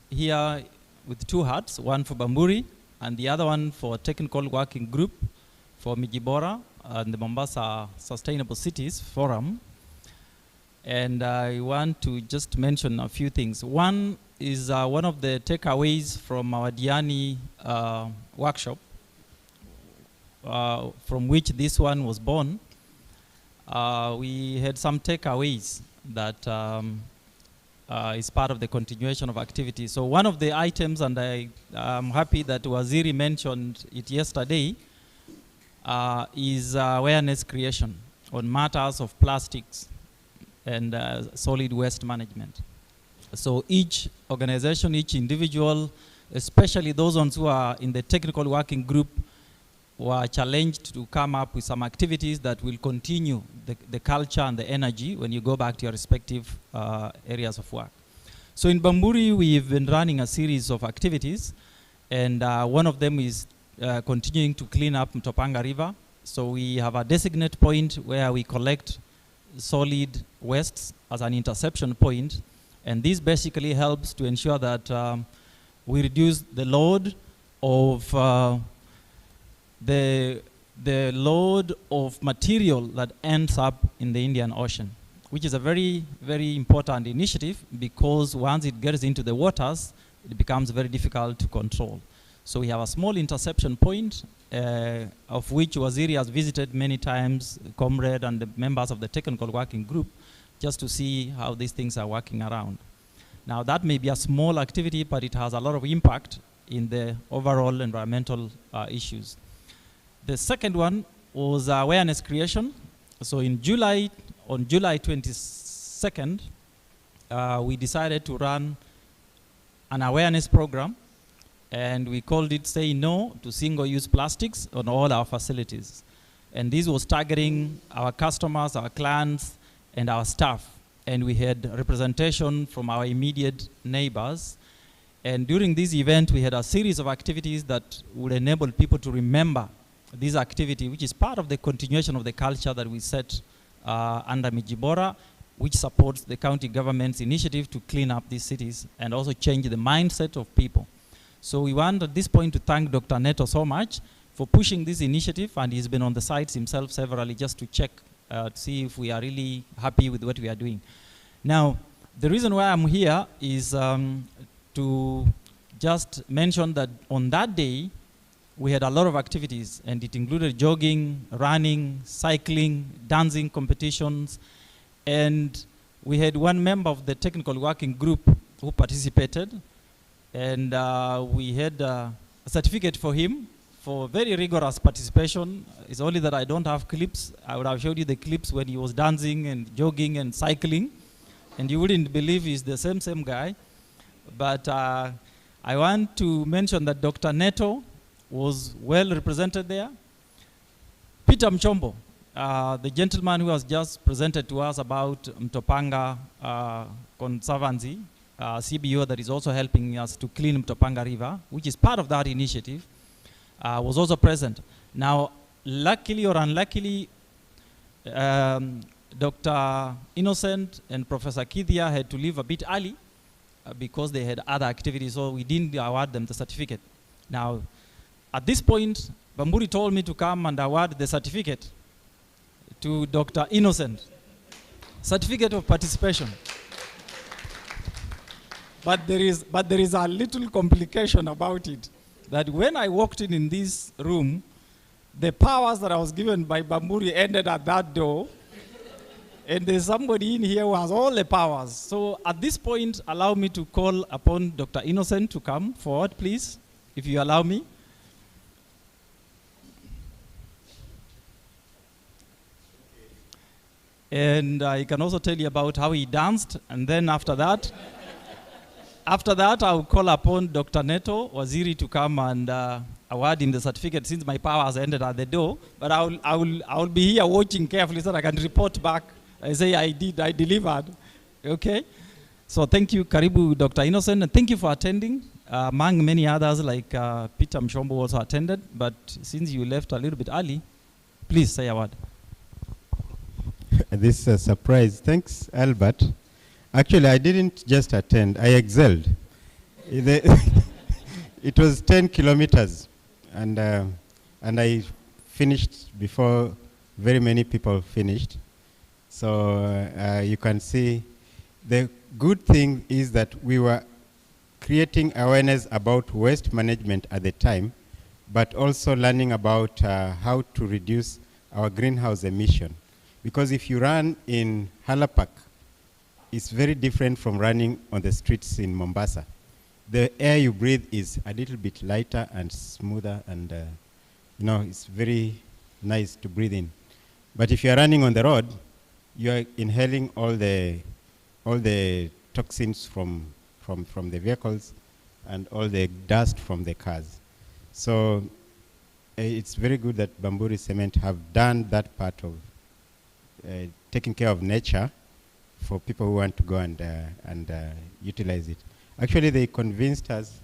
here with two hats, one for Bamburi and the other one for technical working group for Mijibora and the Mombasa Sustainable Cities Forum. And I want to just mention a few things. One is one of the takeaways from our Diani workshop, from which this one was born. We had some takeaways that is part of the continuation of activity. So one of the items, and I'm happy that Waziri mentioned it yesterday, is awareness creation on matters of plastics and solid waste management. So each organization, each individual, especially those ones who are in the technical working group, were challenged to come up with some activities that will continue the culture and the energy when you go back to your respective areas of work. So in Bamburi, we've been running a series of activities, and one of them is continuing to clean up Mtopanga River. So we have a designated point where we collect solid wastes as an interception point, and this basically helps to ensure that we reduce the load of the load of material that ends up in the Indian Ocean, which is a very, very important initiative, because once it gets into the waters, it becomes very difficult to control. So we have a small interception point, of which Waziri has visited many times, Comrade and the members of the technical working group, just to see how these things are working around. Now that may be a small activity, but it has a lot of impact in the overall environmental issues. The second one was awareness creation. So in July, on July 22nd, we decided to run an awareness program, and we called it Say No to Single-Use Plastics on all our facilities. And this was targeting our customers, our clients, and our staff. And we had representation from our immediate neighbors. And during this event, we had a series of activities that would enable people to remember this activity, which is part of the continuation of the culture that we set under Mijibora, which supports the county government's initiative to clean up these cities and also change the mindset of people. So we want at this point to thank Dr. Neto so much for pushing this initiative, and he's been on the sites himself severally just to check, to see if we are really happy with what we are doing. Now, the reason why I'm here is to just mention that on that day, we had a lot of activities, and it included jogging, running, cycling, dancing competitions, and we had one member of the technical working group who participated, and we had a certificate for him for very rigorous participation. It's only that I don't have clips. I would have showed you the clips when he was dancing and jogging and cycling, and you wouldn't believe he's the same guy. But I want to mention that Dr. Neto was well represented there. Peter Mchombo, the gentleman who has just presented to us about Mtopanga Conservancy, CBO that is also helping us to clean Mtopanga River, which is part of that initiative, was also present. Now, luckily or unluckily, Dr. Innocent and Professor Kithia had to leave a bit early because they had other activities, so we didn't award them the certificate. Now, at this point, Bamburi told me to come and award the certificate to Dr. Innocent. Certificate of participation. But there is a little complication about it, that when I walked in this room, the powers that I was given by Bamburi ended at that door, And there's somebody in here who has all the powers. So at this point, allow me to call upon Dr. Innocent to come forward, please, if you allow me. And I can also tell you about how he danced. And then after that, I'll call upon Dr. Neto Waziri to come and award him the certificate, since my power has ended at the door. But I'll be here watching carefully so that I can report back. I say I delivered. Okay? So thank you, Karibu, Dr. Innocent, and thank you for attending. Among many others, like Peter Mshombo also attended, but since you left a little bit early, please say a word. This is a surprise. Thanks, Albert. Actually, I didn't just attend, I excelled. It was 10 kilometers, and I finished before very many people finished. So you can see the good thing is that we were creating awareness about waste management at the time, but also learning about how to reduce our greenhouse emission. Because if you run in Halapak, it's very different from running on the streets in Mombasa. The air you breathe is a little bit lighter and smoother, and it's very nice to breathe in. But if you are running on the road, you are inhaling all the toxins from the vehicles and all the dust from the cars. So it's very good that Bamburi Cement have done that part of taking care of nature for people who want to go and utilize it. Actually, they convinced us.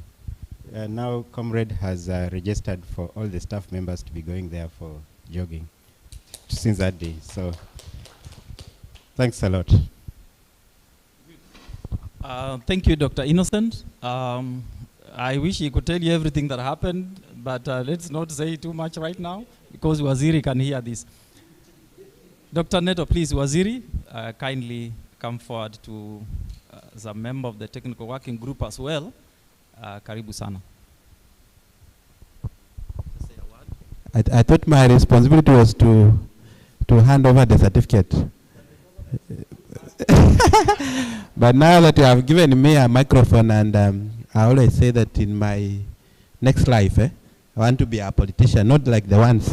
Now, Comrade has registered for all the staff members to be going there for jogging since that day. So, thanks a lot. Thank you, Dr. Innocent. I wish he could tell you everything that happened, but let's not say too much right now, because Waziri can hear this. Dr. Neto, please, Waziri, kindly come forward to, as a member of the technical working group as well. Karibu sana. I thought my responsibility was to hand over the certificate. But now that you have given me a microphone, and I always say that in my next life, I want to be a politician, not like the ones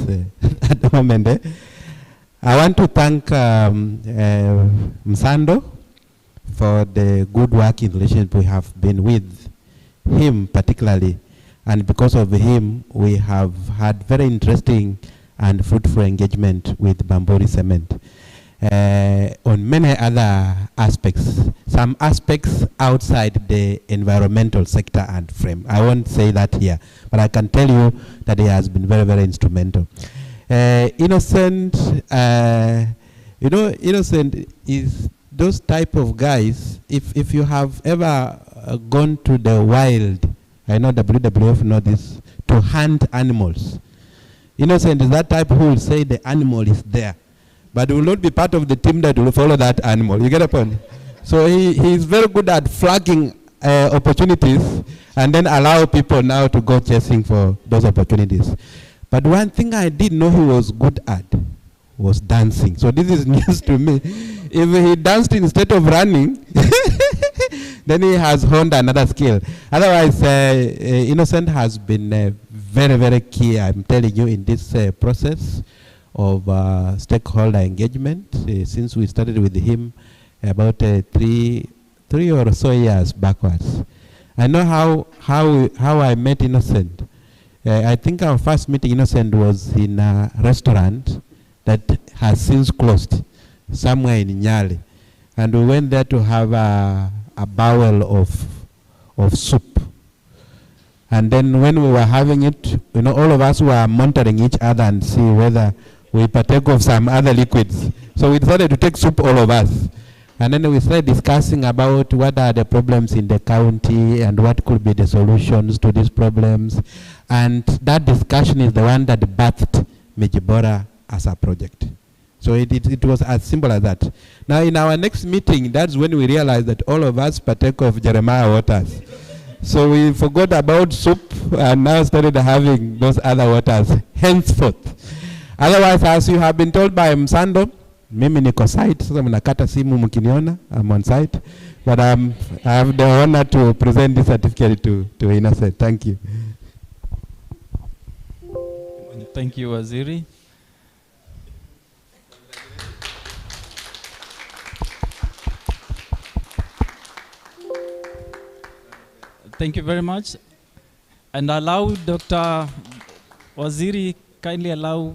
at the moment. I want to thank Msando for the good working relationship we have been with him particularly, and because of him we have had very interesting and fruitful engagement with Bamburi Cement on many other aspects, some aspects outside the environmental sector and frame. I won't say that here, but I can tell you that he has been very, very instrumental. Innocent, Innocent is those type of guys. If you have ever gone to the wild, I know WWF know this, to hunt animals. Innocent is that type who will say the animal is there, but will not be part of the team that will follow that animal. You get a point? So he is very good at flagging opportunities and then allow people now to go chasing for those opportunities. But one thing I did know he was good at was dancing. So this is news to me. If he danced instead of running, then he has honed another skill. Otherwise, Innocent has been very, very key, I'm telling you, in this process of stakeholder engagement since we started with him about three or so years backwards. I know how I met Innocent. I think our first meeting, Innocent, was in a restaurant that has since closed somewhere in Nyali. And we went there to have a bowl of soup. And then when we were having it, all of us were monitoring each other and see whether we partake of some other liquids. So we decided to take soup, all of us. And then we started discussing about what are the problems in the county and what could be the solutions to these problems. And that discussion is the one that birthed Mijibora as a project. So it was as simple as that. Now in our next meeting, that's when we realized that all of us partake of Jeremiah waters. So we forgot about soup and now started having those other waters henceforth. Otherwise, as you have been told by Msando, Mimi niko site, sasa mnakata simu mkiniona, I'm on site. But I have the honor to present this certificate to Innocent. Thank you. Thank you, Waziri. Thank you very much. And allow Dr. Waziri, kindly allow.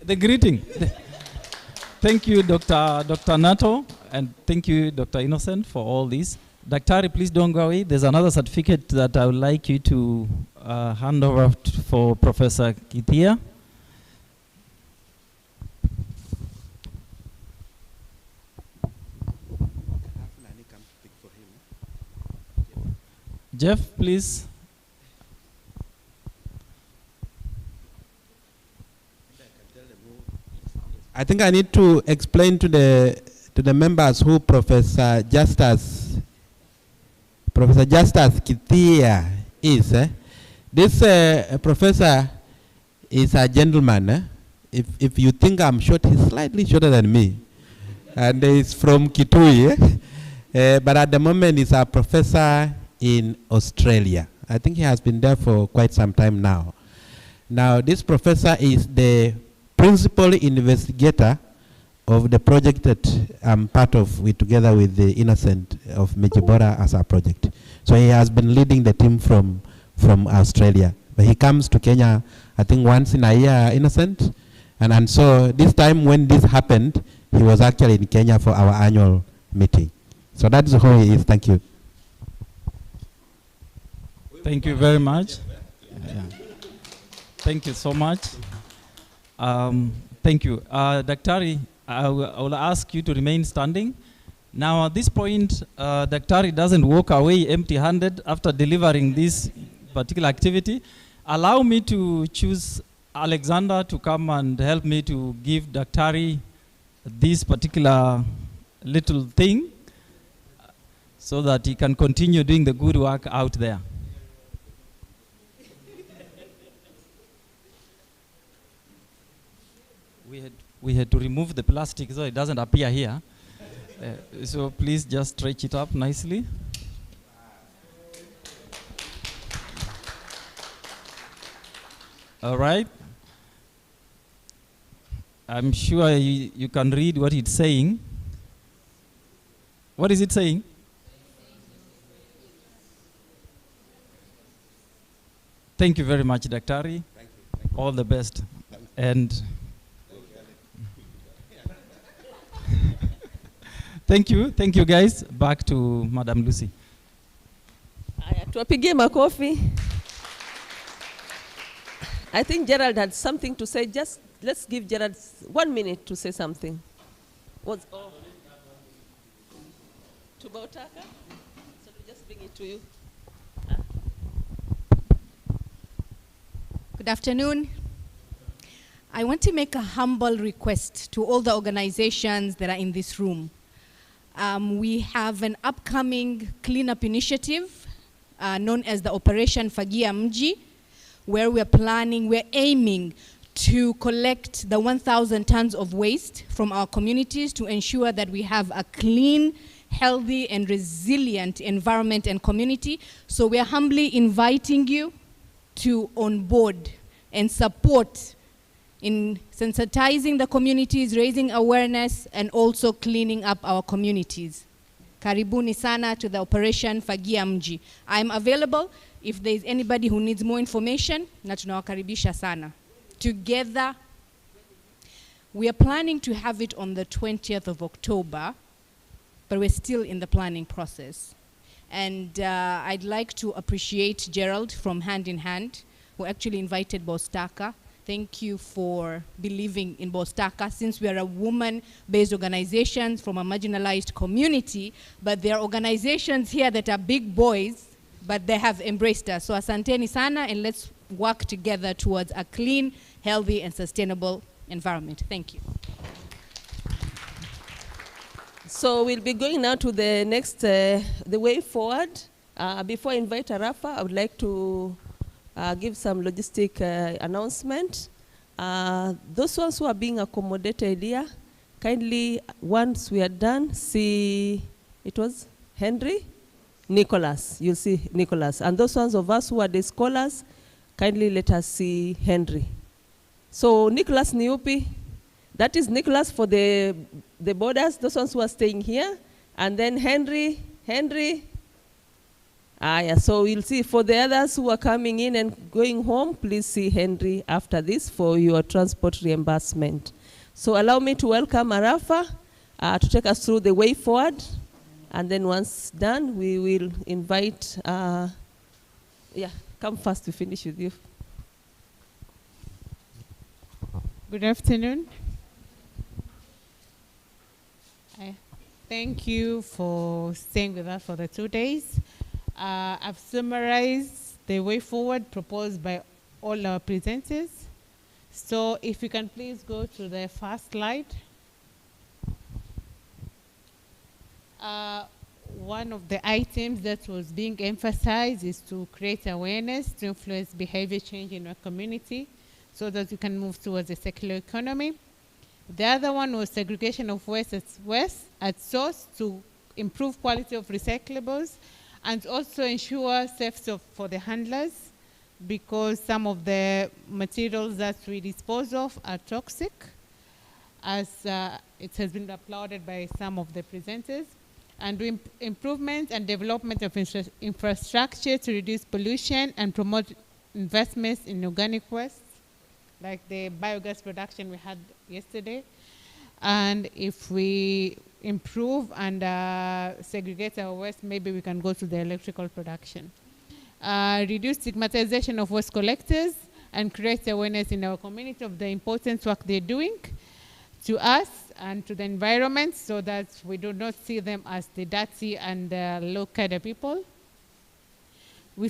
The greeting. Thank you, Dr. Nato, and thank you, Dr. Innocent, for all this. Daktari, please don't go away. There's another certificate that I would like you to hand over for Professor Kithia. Jeff, please. I think I need to explain to the members who Professor Justus Kithia is. This professor is a gentleman. If you think I'm short, he's slightly shorter than me, and he's from Kitui. But at the moment, he's a professor in Australia. I think he has been there for quite some time now. Now, this professor is the principal investigator of the project that I'm part of, together with the Innocent of Mejibora as our project. So he has been leading the team from Australia. But he comes to Kenya, I think once in a year, Innocent. And so this time when this happened, he was actually in Kenya for our annual meeting. So that's how he is. Thank you. Thank you very much. Yeah. Thank you so much. Thank you. Daktari, I will ask you to remain standing. Now at this point, Daktari doesn't walk away empty-handed after delivering this particular activity. Allow me to choose Alexander to come and help me to give Daktari this particular little thing so that he can continue doing the good work out there. We had to remove the plastic so it doesn't appear here. So please just stretch it up nicely. All right. I'm sure you can read what it's saying. What is it saying? Thank you very much, Daktari. Thank you. All the best. And thank you guys. Back to Madam Lucy. Tuwapigie makofi. I think Gerald had something to say. Just let's give Gerald 1 minute to say something. What's to Bautaka? So we just bring it to you. Good afternoon. I want to make a humble request to all the organizations that are in this room. We have an upcoming cleanup initiative known as the Operation Fagia Mji, where we're aiming to collect the 1,000 tons of waste from our communities to ensure that we have a clean, healthy, and resilient environment and community. So we're humbly inviting you to onboard and support in sensitizing the communities, raising awareness, and also cleaning up our communities. Karibuni sana to the Operation Fagia Mji. I'm available if there's anybody who needs more information, na tunawakaribisha sana. Together, we are planning to have it on the 20th of October, but we're still in the planning process. And I'd like to appreciate Gerald from Hand in Hand, who actually invited Bostaka. Thank you for believing in Bostaka, since we are a woman-based organization from a marginalized community, but there are organizations here that are big boys, but they have embraced us. So asanteni sana, and let's work together towards a clean, healthy, and sustainable environment. Thank you. So we'll be going now to the next, the way forward. Before I invite Arafa, I would like to give some logistic announcement. Those ones who are being accommodated here, kindly, once we are done, see, it was Henry? Nicholas, you'll see Nicholas. And those ones of us who are the scholars, kindly let us see Henry. So Nicholas Niupi, that is Nicholas for the borders, those ones who are staying here. And then Henry. Yeah, so you'll see for the others who are coming in and going home, please see Henry after this for your transport reimbursement. So allow me to welcome Arafa to take us through the way forward. And then once done, we will invite, come first to finish with you. Good afternoon. Thank you for staying with us for the 2 days. I've summarized the way forward proposed by all our presenters. So if you can please go to the first slide. One of the items that was being emphasized is to create awareness to influence behavior change in our community so that we can move towards a circular economy. The other one was segregation of waste at source to improve quality of recyclables and also ensure safety for the handlers, because some of the materials that we dispose of are toxic, as it has been applauded by some of the presenters. And improvement and development of infrastructure to reduce pollution and promote investments in organic waste, like the biogas production we had yesterday. And if we improve and segregate our waste, maybe we can go to the electrical production. Reduce stigmatization of waste collectors and create awareness in our community of the important work they're doing to us and to the environment, so that we do not see them as the dirty and low-cadre people. We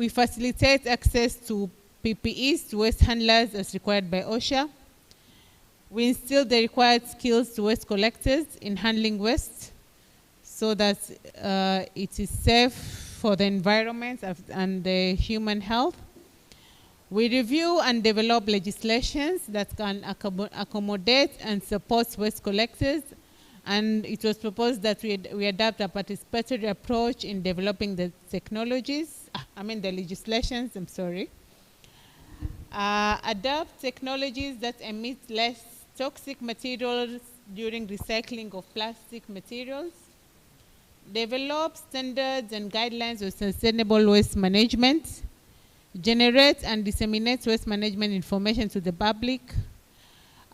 facilitate access to PPEs to waste handlers as required by OSHA. We instill the required skills to waste collectors in handling waste so that it is safe for the environment and the human health. We review and develop legislations that can accommodate and support waste collectors, and it was proposed that we adopt a participatory approach in developing the the legislations, adopt technologies that emit less toxic materials during recycling of plastic materials, develop standards and guidelines of sustainable waste management, generate and disseminate waste management information to the public,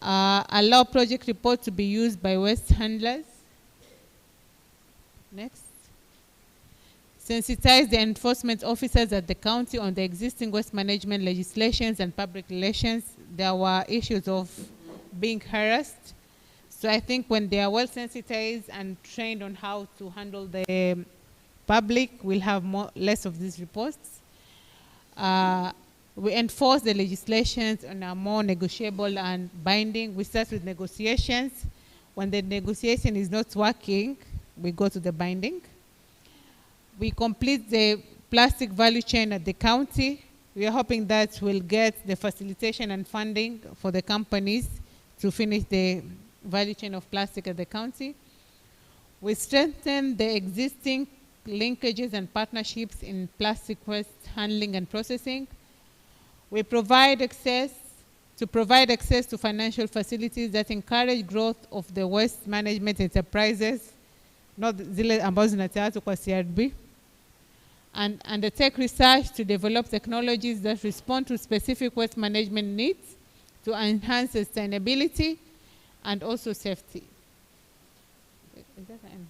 allow project reports to be used by waste handlers. Next. Sensitize the enforcement officers at the county on the existing waste management legislations and public relations. There were issues of being harassed. So I think when they are well sensitized and trained on how to handle the public, we'll have less of these reports. We enforce the legislations and are more negotiable and binding. We start with negotiations. When the negotiation is not working, we go to the binding. We complete the plastic value chain at the county. We are hoping that we'll get the facilitation and funding for the companies to finish the value chain of plastic at the county. We strengthen the existing linkages and partnerships in plastic waste handling and processing. We provide access to financial facilities that encourage growth of the waste management enterprises, not zile ambazo zinatatu kwa CRB, and undertake research to develop technologies that respond to specific waste management needs to enhance sustainability and also safety. Is that the end?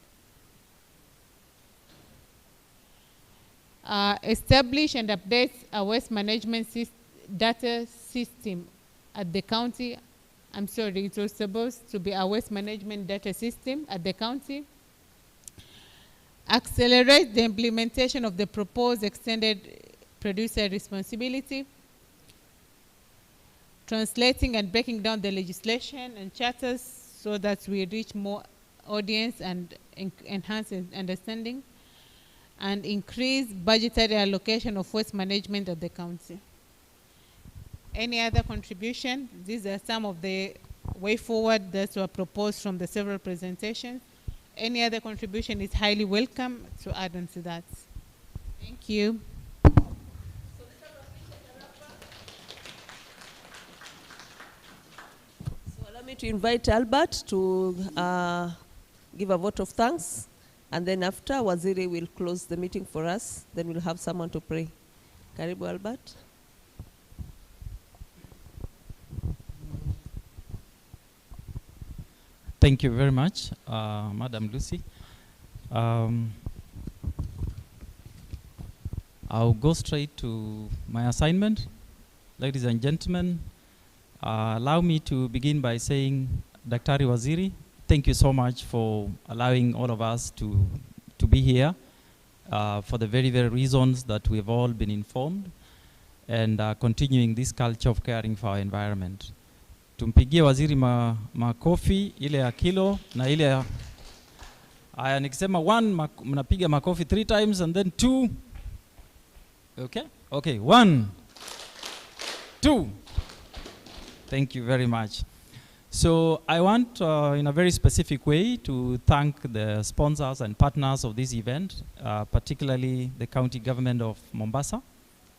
Establish and update a waste management data system at the county. I'm sorry, it was supposed to be a waste management data system at the county. Accelerate the implementation of the proposed extended producer responsibility. Translating and breaking down the legislation and charters so that we reach more audience and enhance understanding. And increase budgetary allocation of waste management at the county. Any other contribution? These are some of the way forward that were proposed from the several presentations. Any other contribution is highly welcome to add on to that. Thank you. So allow me to invite Albert to give a vote of thanks, and then after Waziri will close the meeting for us. Then we'll have someone to pray. Karibu Albert. Thank you very much, Madam Lucy. I'll go straight to my assignment. Ladies and gentlemen, allow me to begin by saying, Daktari Waziri, thank you so much for allowing all of us to be here for the very, very reasons that we've all been informed, and continuing this culture of caring for our environment. Tumpigie waziri makofi ile ya kilo na ile ya aya, nikisema 1 mnapiga makofi 3 times and then 2. Okay? Okay, 1 2. Thank you very much. So I want in a very specific way to thank the sponsors and partners of this event, particularly the county government of Mombasa,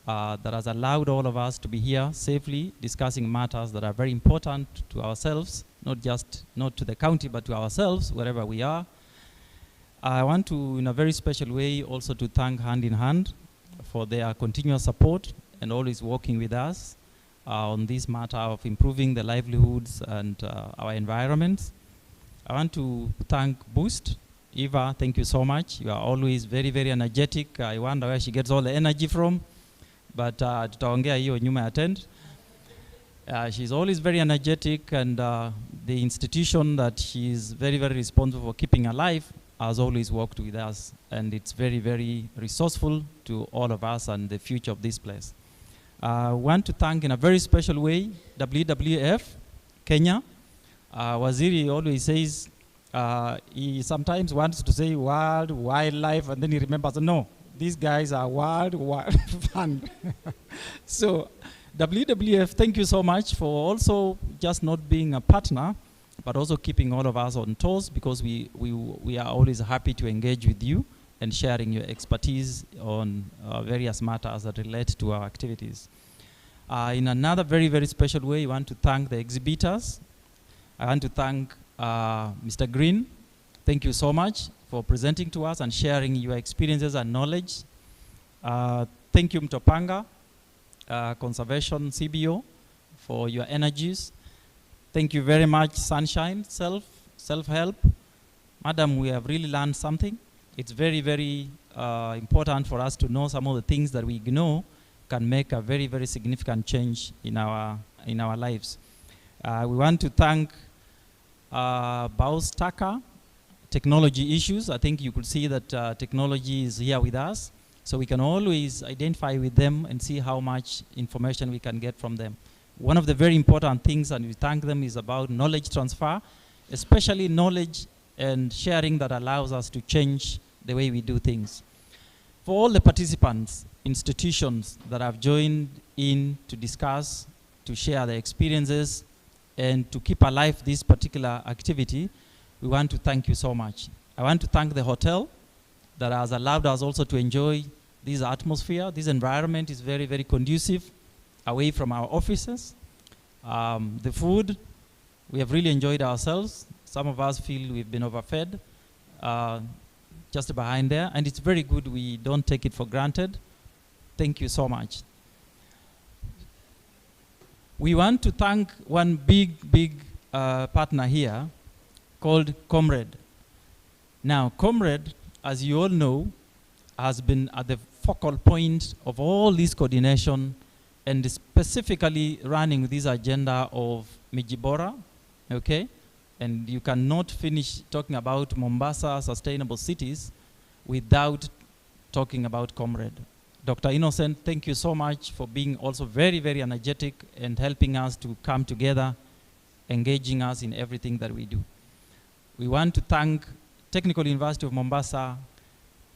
that has allowed all of us to be here safely discussing matters that are very important to ourselves, not to the county, but to ourselves, wherever we are. I want to, in a very special way, also to thank Hand in Hand for their continuous support and always working with us on this matter of improving the livelihoods and our environments. I want to thank Boost. Eva, thank you so much. You are always very, very energetic. I wonder where she gets all the energy from. But tutaongea hiyo nyuma ya tent. She's always very energetic, and the institution that she's very, very responsible for keeping alive has always worked with us, and it's very, very resourceful to all of us and the future of this place. I want to thank in a very special way WWF Kenya. Waziri always says, he sometimes wants to say World Wildlife, and then he remembers, no, these guys are World Fund. So WWF, thank you so much for also just not being a partner, but also keeping all of us on toes, because we are always happy to engage with you and sharing your expertise on various matters that relate to our activities. In another very, very special way, I want to thank the exhibitors. I want to thank Mr. Green. Thank you so much for presenting to us and sharing your experiences and knowledge. Thank you, Mtopanga, Conservation CBO, for your energies. Thank you very much, Sunshine, Self-Help. Madam, we have really learned something. It's very, very important for us to know some of the things that we ignore can make a very, very significant change in our lives. We want to thank Baus Taka, Technology Issues. I think you could see that technology is here with us, so we can always identify with them and see how much information we can get from them. One of the very important things, and we thank them, is about knowledge transfer, especially knowledge and sharing that allows us to change the way we do things. For all the participants, institutions that have joined in to discuss, to share their experiences, and to keep alive this particular activity, we want to thank you so much. I want to thank the hotel that has allowed us also to enjoy this atmosphere. This environment is very, very conducive, away from our offices. The food, we have really enjoyed ourselves. Some of us feel we've been overfed, just behind there, and it's very good. We don't take it for granted. Thank you so much. We want to thank one big partner here called Comrade. Now, Comrade, as you all know, has been at the focal point of all this coordination and specifically running this agenda of Mijibora, okay? And you cannot finish talking about Mombasa sustainable cities without talking about Comrade. Dr. Innocent, thank you so much for being also very, very energetic and helping us to come together, engaging us in everything that we do. We want to thank Technical University of Mombasa,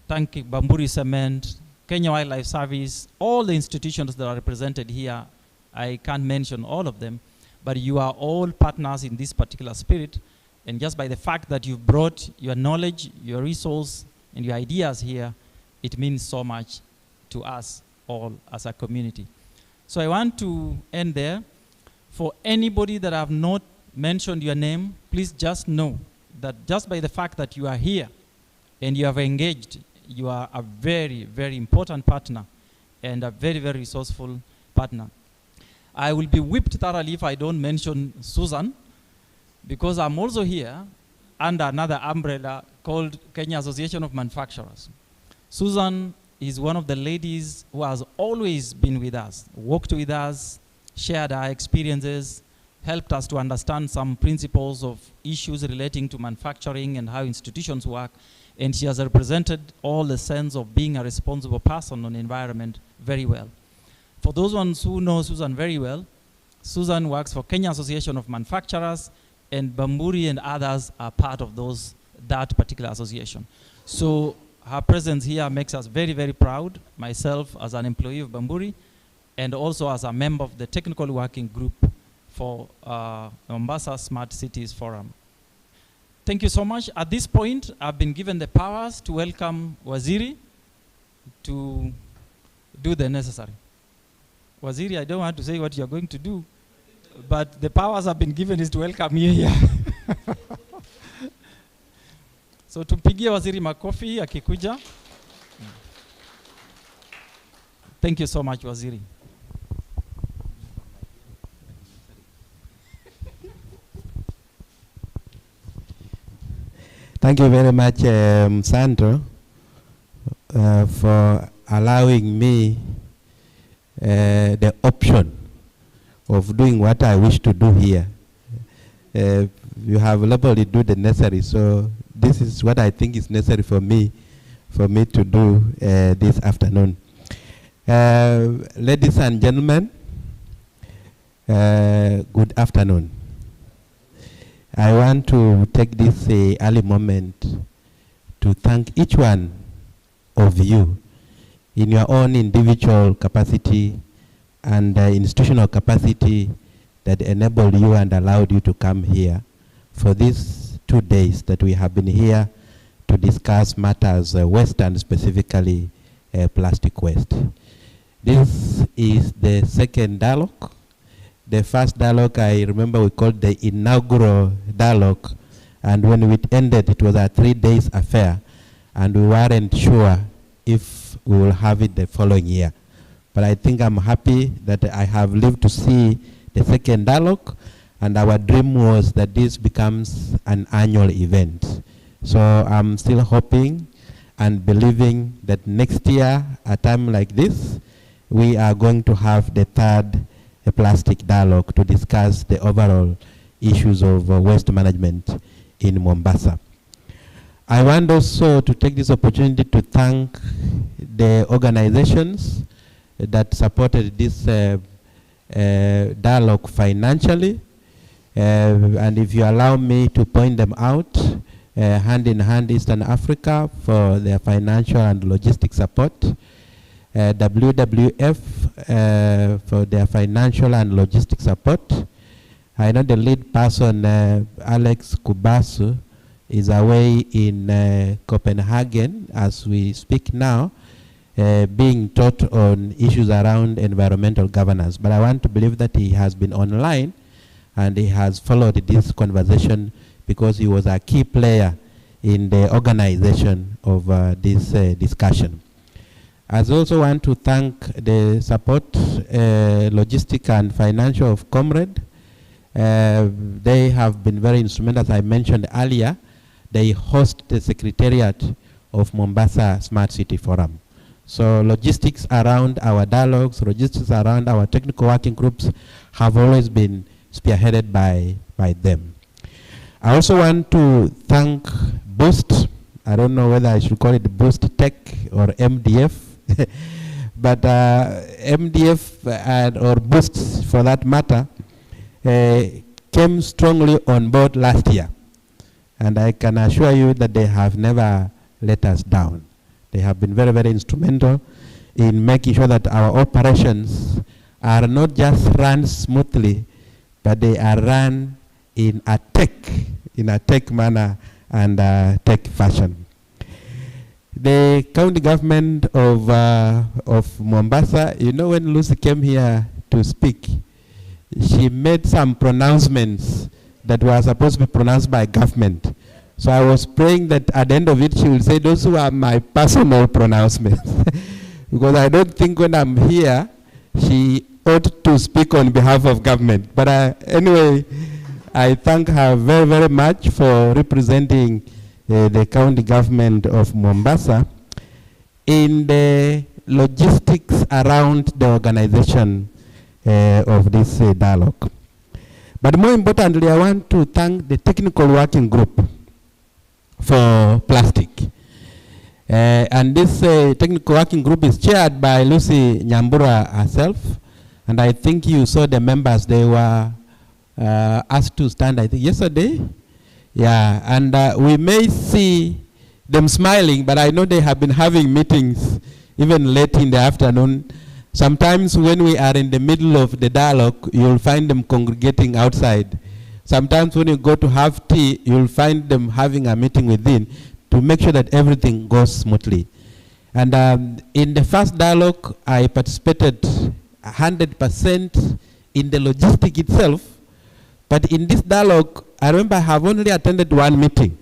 thank Bamburi Cement, Kenya Wildlife Service, all the institutions that are represented here, I can't mention all of them, but you are all partners in this particular spirit. And just by the fact that you've brought your knowledge, your resource, and your ideas here, it means so much to us all as a community. So I want to end there. For anybody that have not mentioned your name, please just know that just by the fact that you are here and you have engaged, you are a very, very important partner and a very, very resourceful partner. I will be whipped thoroughly if I don't mention Susan, because I'm also here under another umbrella called Kenya Association of Manufacturers. Susan is one of the ladies who has always been with us, worked with us, shared our experiences, helped us to understand some principles of issues relating to manufacturing and how institutions work, and she has represented all the sense of being a responsible person on the environment very well. For those ones who know Susan very well, Susan works for Kenya Association of Manufacturers, and Bamburi and others are part of that particular association. So her presence here makes us very, very proud, myself as an employee of Bamburi, and also as a member of the technical working group for Mombasa Smart Cities Forum. Thank you so much. At this point, I've been given the powers to welcome Waziri to do the necessary. Waziri, I don't want to say what you're going to do, but the powers have been given is to welcome you here. So tumpigie Waziri makofi akikuja. Thank you so much, Waziri. Thank you very much, Sandro, for allowing me the option of doing what I wish to do here. You have labeled do the necessary, so this is what I think is necessary for me to do this afternoon. Ladies and gentlemen, good afternoon. I want to take this early moment to thank each one of you in your own individual capacity and institutional capacity that enabled you and allowed you to come here for these 2 days that we have been here to discuss matters waste and specifically plastic waste. This is the second dialogue. The first dialogue, I remember we called the inaugural dialogue, and when it ended, it was a 3 days affair, and we weren't sure if we will have it the following year. But I think I'm happy that I have lived to see the second dialogue, and our dream was that this becomes an annual event. So I'm still hoping and believing that next year, at a time like this, we are going to have the third plastic dialogue to discuss the overall issues of waste management in Mombasa. I want also to take this opportunity to thank the organizations that supported this dialogue financially. And if you allow me to point them out, Hand in Hand Eastern Africa for their financial and logistic support, WWF for their financial and logistic support. I know the lead person, Alex Kubasu, is away in Copenhagen as we speak now, being taught on issues around environmental governance. But I want to believe that he has been online and he has followed this conversation because he was a key player in the organization of this discussion. I also want to thank the support, logistic and financial of Comrade. They have been very instrumental, as I mentioned earlier. They host the secretariat of Mombasa Smart City Forum. So logistics around our dialogues, logistics around our technical working groups have always been spearheaded by them. I also want to thank Boost. I don't know whether I should call it Boost Tech or MDF. But MDF or Boost, for that matter, came strongly on board last year. And I can assure you that they have never let us down. They have been very, very instrumental in making sure that our operations are not just run smoothly, but they are run in a tech manner and tech fashion. The county government of Mombasa, you know, when Lucy came here to speak, she made some pronouncements that were supposed to be pronounced by government. So I was praying that at the end of it, she will say, those who are my personal pronouncements. Because I don't think when I'm here, she ought to speak on behalf of government. But anyway, I thank her very, very much for representing the county government of Mombasa in the logistics around the organization of this dialogue. But more importantly, I want to thank the technical working group for plastic. And this technical working group is chaired by Lucy Nyambura herself. And I think you saw the members, they were asked to stand, I think, yesterday. Yeah, and we may see them smiling, but I know they have been having meetings even late in the afternoon. Sometimes when we are in the middle of the dialogue, you'll find them congregating outside. Sometimes when you go to have tea, you'll find them having a meeting within to make sure that everything goes smoothly. And in the first dialogue, I participated 100% in the logistic itself. But in this dialogue, I remember I have only attended one meeting.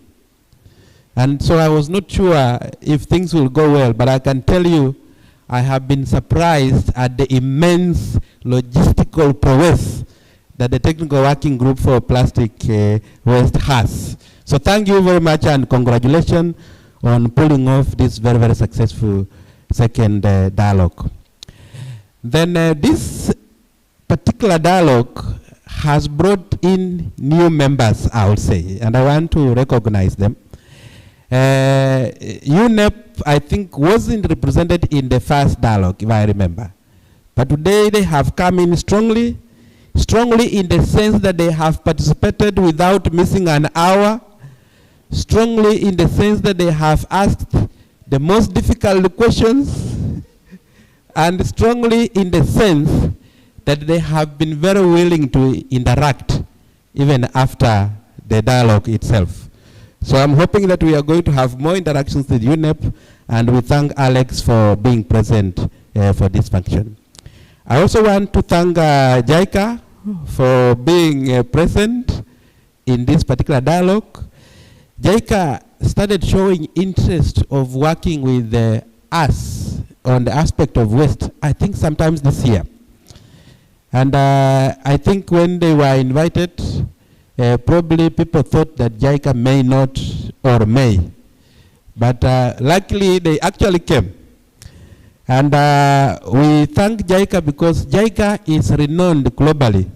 And so I was not sure if things will go well, but I can tell you, I have been surprised at the immense logistical prowess that the technical working group for plastic waste has. So thank you very much and congratulations on pulling off this very, very successful second dialogue. Then this particular dialogue has brought in new members, I would say, and I want to recognize them. UNEP, I think, wasn't represented in the first dialogue, if I remember. But today they have come in strongly in the sense that they have participated without missing an hour, strongly in the sense that they have asked the most difficult questions, and strongly in the sense that they have been very willing to interact even after the dialogue itself. So I'm hoping that we are going to have more interactions with UNEP, and we thank Alex for being present for this function. I also want to thank JICA for being present in this particular dialogue. JICA started showing interest of working with us on the aspect of waste, I think sometimes this year. And I think when they were invited, probably people thought that JICA may not or may. But luckily, they actually came. And we thank JICA because JICA is renowned globally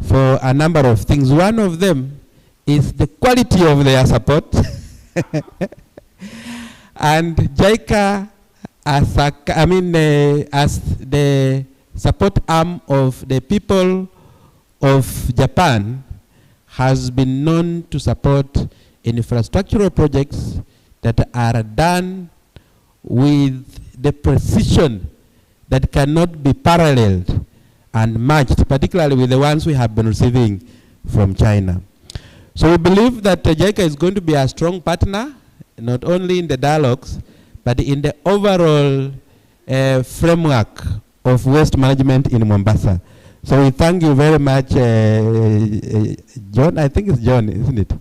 for a number of things. One of them is the quality of their support. And JICA, as the support arm of the people of Japan, has been known to support infrastructural projects that are done with the precision that cannot be paralleled and matched, particularly with the ones we have been receiving from China. So we believe that JICA is going to be a strong partner, not only in the dialogues, but in the overall framework of waste management in Mombasa. So we thank you very much, John, I think it's John, isn't it,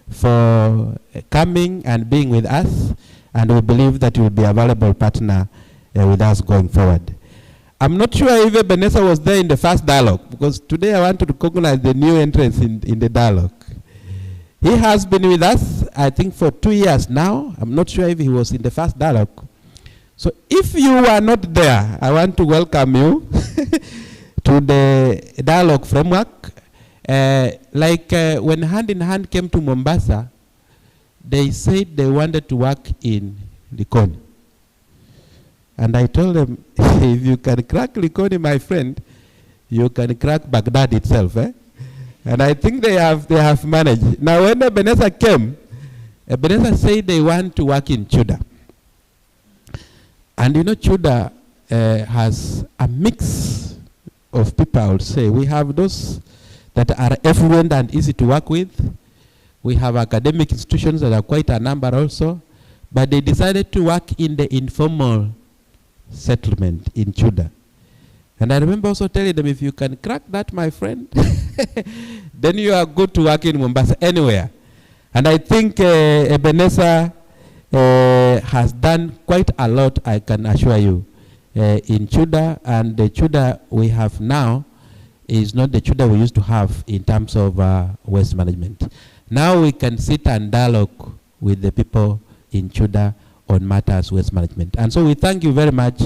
for coming and being with us, and we believe that you will be a valuable partner with us going forward. I'm not sure if Vanessa was there in the first dialogue, because today I want to recognize the new entrants in the dialogue. He has been with us, I think, for 2 years now. I'm not sure if he was in the first dialogue. So if you were not there, I want to welcome you to the dialogue framework. When Hand in Hand came to Mombasa, they said they wanted to work in Likoni. And I told them, if you can crack Likoni, my friend, you can crack Baghdad itself. And I think they have managed. Now when Ebenezer came, Ebenezer said they want to work in Chuda. And you know, Chuda has a mix of people, I would say. We have those that are affluent and easy to work with. We have academic institutions that are quite a number also, but they decided to work in the informal settlement in Chuda. And I remember also telling them, if you can crack that, my friend, then you are good to work in Mombasa anywhere. And I think Ebenezer has done quite a lot, I can assure you, in Chuda. And the Chuda we have now is not the Chuda we used to have in terms of waste management. Now we can sit and dialogue with the people in Chuda on matters waste management. And so we thank you very much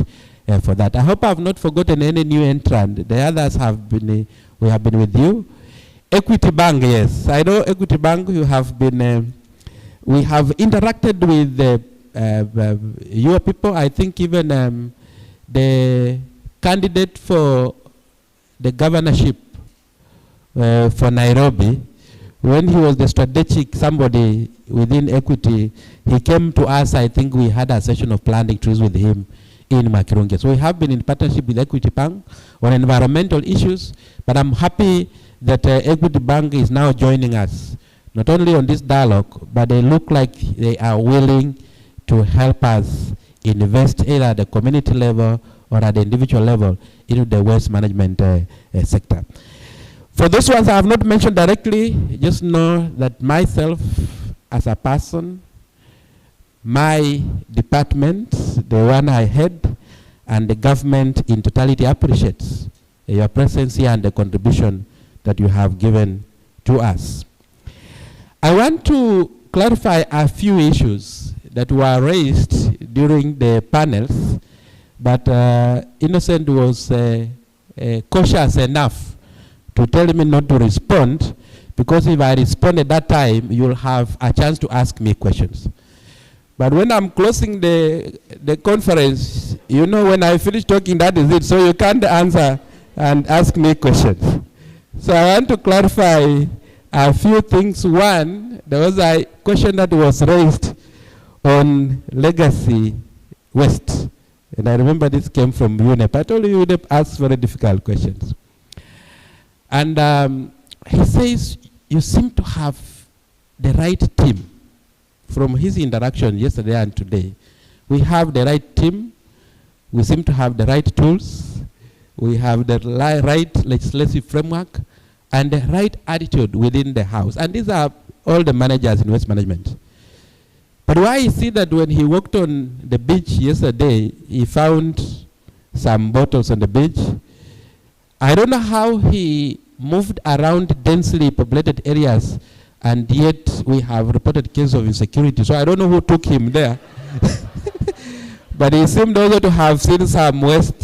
for that. I hope I have not forgotten any new entrant. The others have been, we have been with you. Equity Bank, yes. I know Equity Bank, you have been, we have interacted with your people. I think even the candidate for the governorship for Nairobi, when he was the strategic somebody within Equity, he came to us. I think we had a session of planting trees with him in Makirunge. So we have been in partnership with Equity Bank on environmental issues, but I'm happy that Equity Bank is now joining us, not only on this dialogue, but they look like they are willing to help us invest either at the community level or at the individual level into the waste management sector. For those ones I have not mentioned directly, just know that myself as a person, my department, the one I head, and the government in totality appreciates your presence here and the contribution that you have given to us. I want to clarify a few issues that were raised during the panels, but Innocent was cautious enough to tell me not to respond, because if I respond at that time, you'll have a chance to ask me questions. But when I'm closing the conference, you know, when I finish talking, that is it. So you can't answer and ask me questions. So I want to clarify a few things. One, there was a question that was raised on legacy waste. And I remember this came from UNEP. I told you UNEP asks very difficult questions. And he says, you seem to have the right team. From his interaction yesterday and today, we have the right team, we seem to have the right tools, we have the right legislative framework, and the right attitude within the house. And these are all the managers in waste management. But why is it that when he walked on the beach yesterday, he found some bottles on the beach? I don't know how he moved around densely populated areas, and yet we have reported cases of insecurity. So I don't know who took him there. But he seemed also to have seen some waste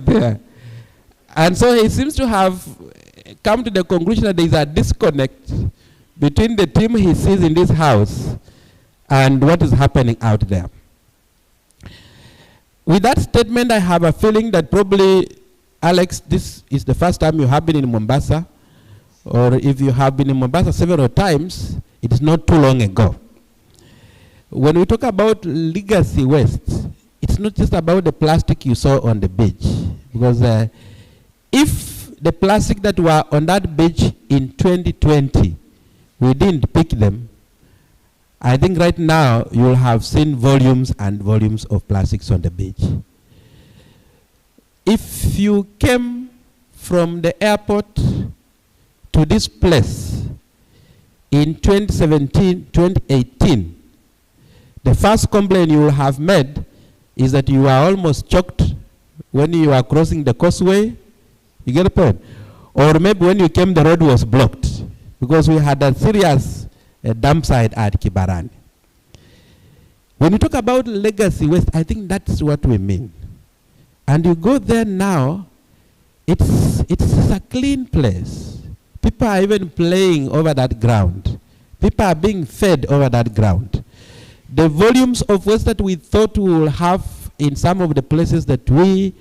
there. And so he seems to have come to the conclusion that there is a disconnect between the team he sees in this house and what is happening out there. With that statement, I have a feeling that probably, Alex, this is the first time you have been in Mombasa, or if you have been in Mombasa several times, it is not too long ago. When we talk about legacy waste, it's not just about the plastic you saw on the beach. Because if the plastic that were on that beach in 2020, we didn't pick them, I think right now you'll have seen volumes and volumes of plastics on the beach. If you came from the airport to this place in 2017, 2018, the first complaint you will have made is that you are almost choked when you are crossing the causeway. You get the point? Or maybe when you came, the road was blocked because we had a serious dump site at Kibarani. When you talk about legacy waste, I think that's what we mean. And you go there now, it's a clean place. People are even playing over that ground. People are being fed over that ground. The volumes of waste that we thought we will have in some of the places that we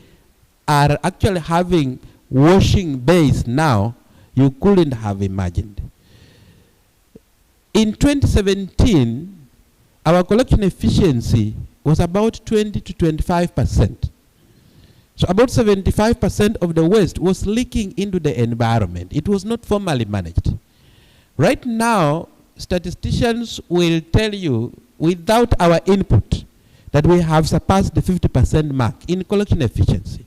are actually having washing bays now, you couldn't have imagined. In 2017, our collection efficiency was about 20 to 25%. So about 75% of the waste was leaking into the environment. It was not formally managed. Right now, statisticians will tell you, without our input, that we have surpassed the 50% mark in collection efficiency.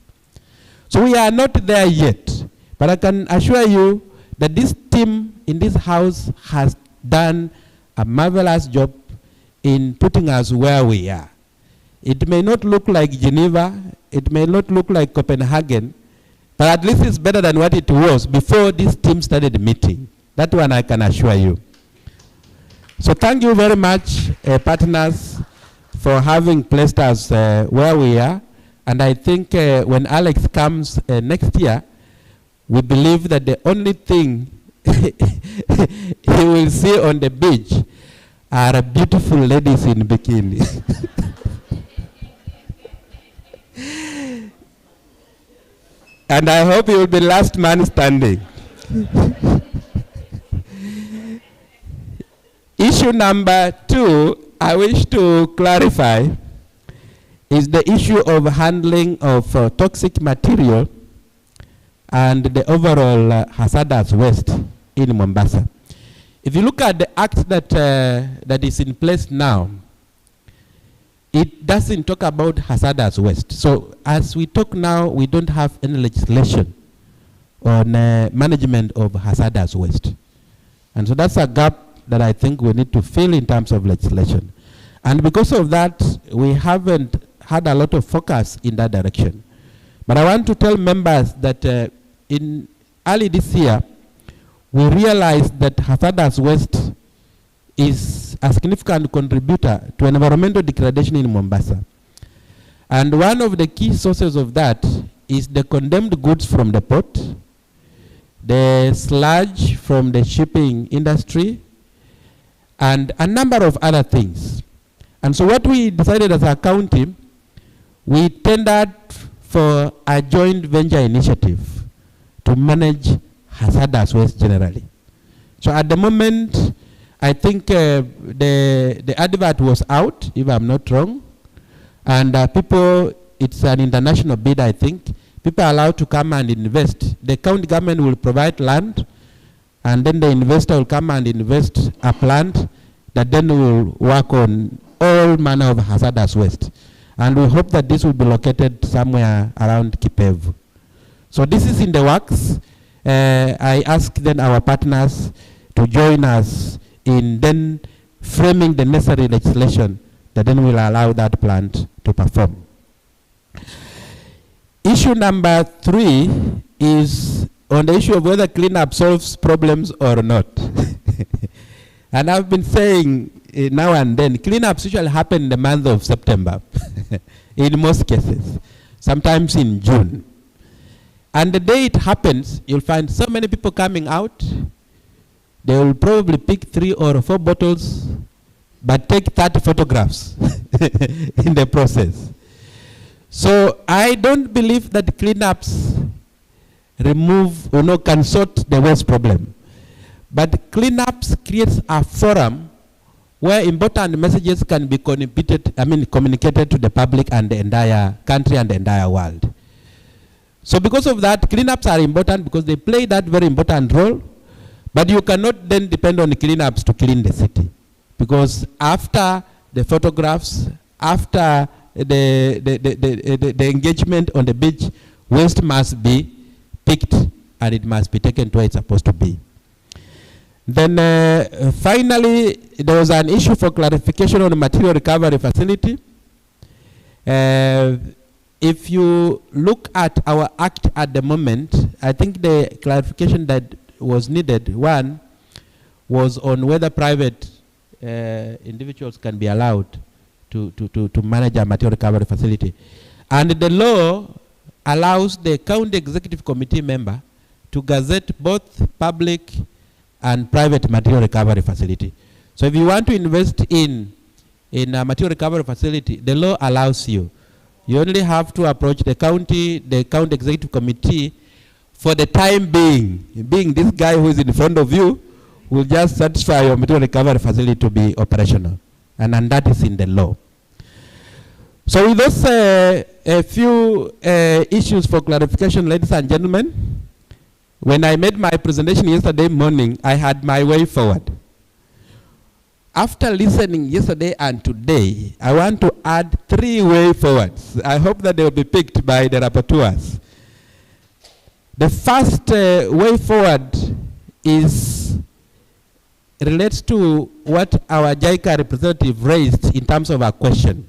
So we are not there yet, but I can assure you that this team in this house has done a marvelous job in putting us where we are. It may not look like Geneva, it may not look like Copenhagen, but at least it's better than what it was before this team started meeting. That one I can assure you. So thank you very much, partners, for having placed us where we are. And I think when Alex comes next year, we believe that the only thing he will see on the beach are beautiful ladies in bikini. And I hope he will be last man standing. Issue number 2, I wish to clarify, is the issue of handling of toxic material and the overall hazardous waste in Mombasa. If you look at the act that is in place now, it doesn't talk about hazardous waste. So as we talk now, we don't have any legislation on management of hazardous waste. And so that's a gap that I think we need to fill in terms of legislation. And because of that, we haven't had a lot of focus in that direction. But I want to tell members that in early this year, we realized that hazardous waste is a significant contributor to environmental degradation in Mombasa. And one of the key sources of that is the condemned goods from the port, the sludge from the shipping industry, and a number of other things. And so what we decided as a county, we tendered for a joint venture initiative to manage hazardous waste generally. So at the moment, I think the advert was out, if I'm not wrong, and people, it's an international bid, I think. People are allowed to come and invest. The county government will provide land, and then the investor will come and invest a plant that then will work on all manner of hazardous waste. And we hope that this will be located somewhere around Kipevu. So this is in the works. I ask then our partners to join us in then framing the necessary legislation that then will allow that plant to perform. Issue number 3 is on the issue of whether cleanup solves problems or not. And I've been saying now and then, cleanups usually happen in the month of September, in most cases, sometimes in June. And the day it happens, you'll find so many people coming out. They will probably pick 3 or 4 bottles, but take 30 photographs in the process. So I don't believe that cleanups remove, can sort the waste problem. But cleanups creates a forum where important messages can be communicated to the public and the entire country and the entire world. So because of that, cleanups are important because they play that very important role. But you cannot then depend on cleanups to clean the city. Because after the photographs, after the engagement on the beach, waste must be picked and it must be taken to where it's supposed to be. Then finally, there was an issue for clarification on the material recovery facility. If you look at our act at the moment, I think the clarification that was needed, one, was on whether private individuals can be allowed to manage a material recovery facility. And the law allows the county executive committee member to gazette both public and private material recovery facility. So if you want to invest in a material recovery facility, the law allows you. You only have to approach the county executive committee for the time being this guy who is in front of you will just satisfy your material recovery facility to be operational. And that is in the law. So with those a few issues for clarification, ladies and gentlemen, when I made my presentation yesterday morning, I had my way forward. After listening yesterday and today, I want to add 3 way forwards. I hope that they will be picked by the rapporteurs. The first way forward relates to what our JICA representative raised in terms of a question.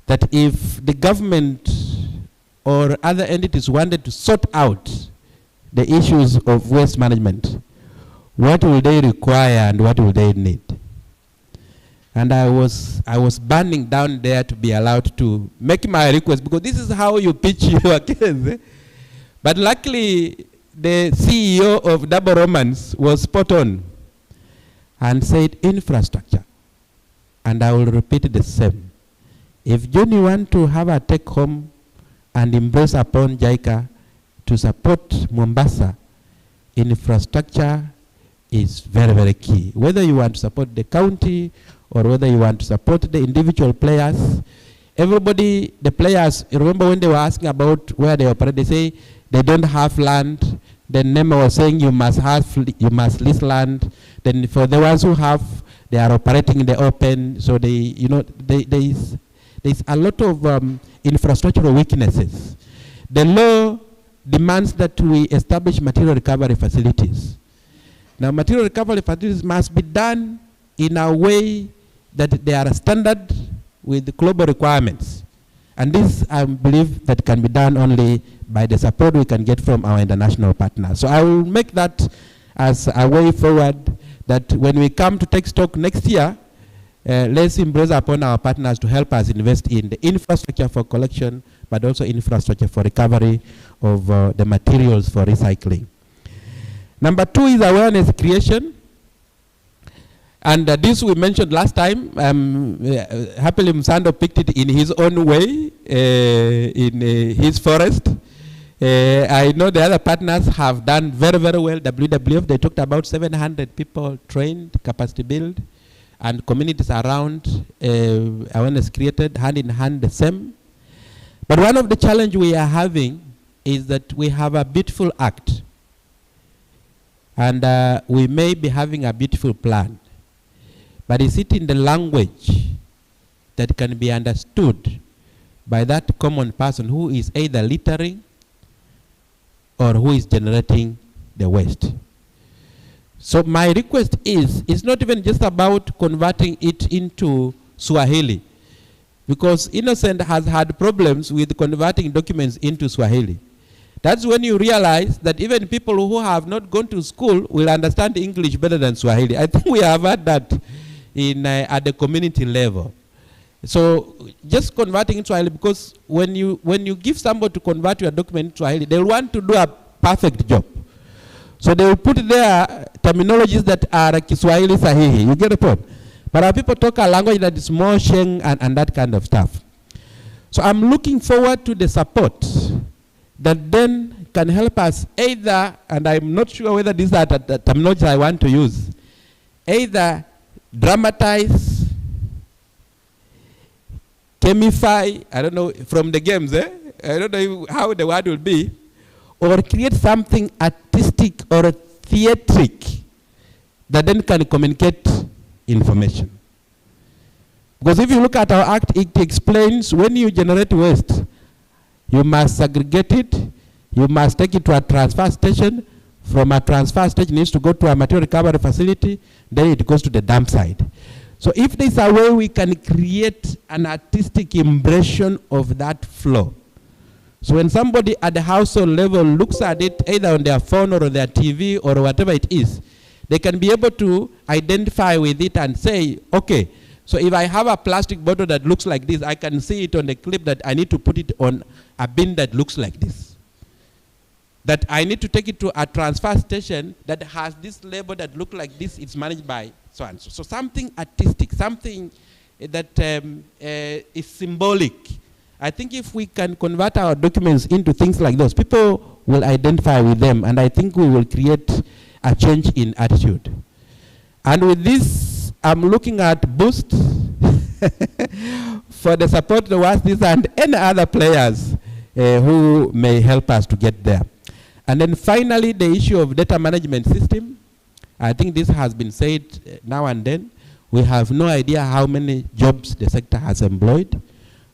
That if the government or other entities wanted to sort out the issues of waste management, what will they require and what will they need? And I was burning down there to be allowed to make my request, because this is how you pitch your case. But luckily, the CEO of Double Romance was spot on and said infrastructure. And I will repeat the same. If Johnny want to have a take home and embrace upon JICA to support Mombasa, infrastructure is very, very key. Whether you want to support the county or whether you want to support the individual players, everybody, the players, remember when they were asking about where they operate, they say they don't have land. Then Nema was saying you must lease land. Then for the ones who have, they are operating in the open. So there's a lot of infrastructural weaknesses. The law demands that we establish material recovery facilities. Now, material recovery facilities must be done in a way that they are standard with the global requirements. And this, I believe, that can be done only by the support we can get from our international partners. So I will make that as a way forward, that when we come to take stock next year, let's embrace upon our partners to help us invest in the infrastructure for collection, but also infrastructure for recovery of the materials for recycling. Number 2 is awareness creation. And this we mentioned last time. Happily, Msando picked it in his own way, in his forest. I know the other partners have done very, very well. WWF, they talked about 700 people trained, capacity build, and communities around, awareness created, hand in hand the same. But one of the challenges we are having is that we have a beautiful act. And we may be having a beautiful plan. But is it in the language that can be understood by that common person who is either littering or who is generating the waste? So my request is, it's not even just about converting it into Swahili, because Innocent has had problems with converting documents into Swahili. That's when you realize that even people who have not gone to school will understand English better than Swahili. I think we have had that at the community level. So just converting into Swahili, because when you give somebody to convert your document into Swahili, they'll want to do a perfect job. So they will put their terminologies that are Kiswahili sahihi. You get the point? But our people talk a language that is more Sheng and that kind of stuff. So I'm looking forward to the support that then can help us either, and I'm not sure whether these are the terminology I want to use, either dramatize, gamify, I don't know, from the games, I don't know how the word will be, or create something artistic or theatric that then can communicate information. Because if you look at our act, it explains when you generate waste, you must segregate it, you must take it to a transfer station. From a transfer station, it needs to go to a material recovery facility, then it goes to the dump site. So if there's a way we can create an artistic impression of that flow, so when somebody at the household level looks at it, either on their phone or on their TV or whatever it is, they can be able to identify with it and say, okay, so if I have a plastic bottle that looks like this, I can see it on the clip that I need to put it on a bin that looks like this. That I need to take it to a transfer station that has this label that looks like this, it's managed by so and so. So something artistic, something that is symbolic. I think if we can convert our documents into things like those, people will identify with them, and I think we will create a change in attitude. And with this, I'm looking at boost for the support towards this and any other players who may help us to get there. And then finally, the issue of data management system. I think this has been said now and then. We have no idea how many jobs the sector has employed.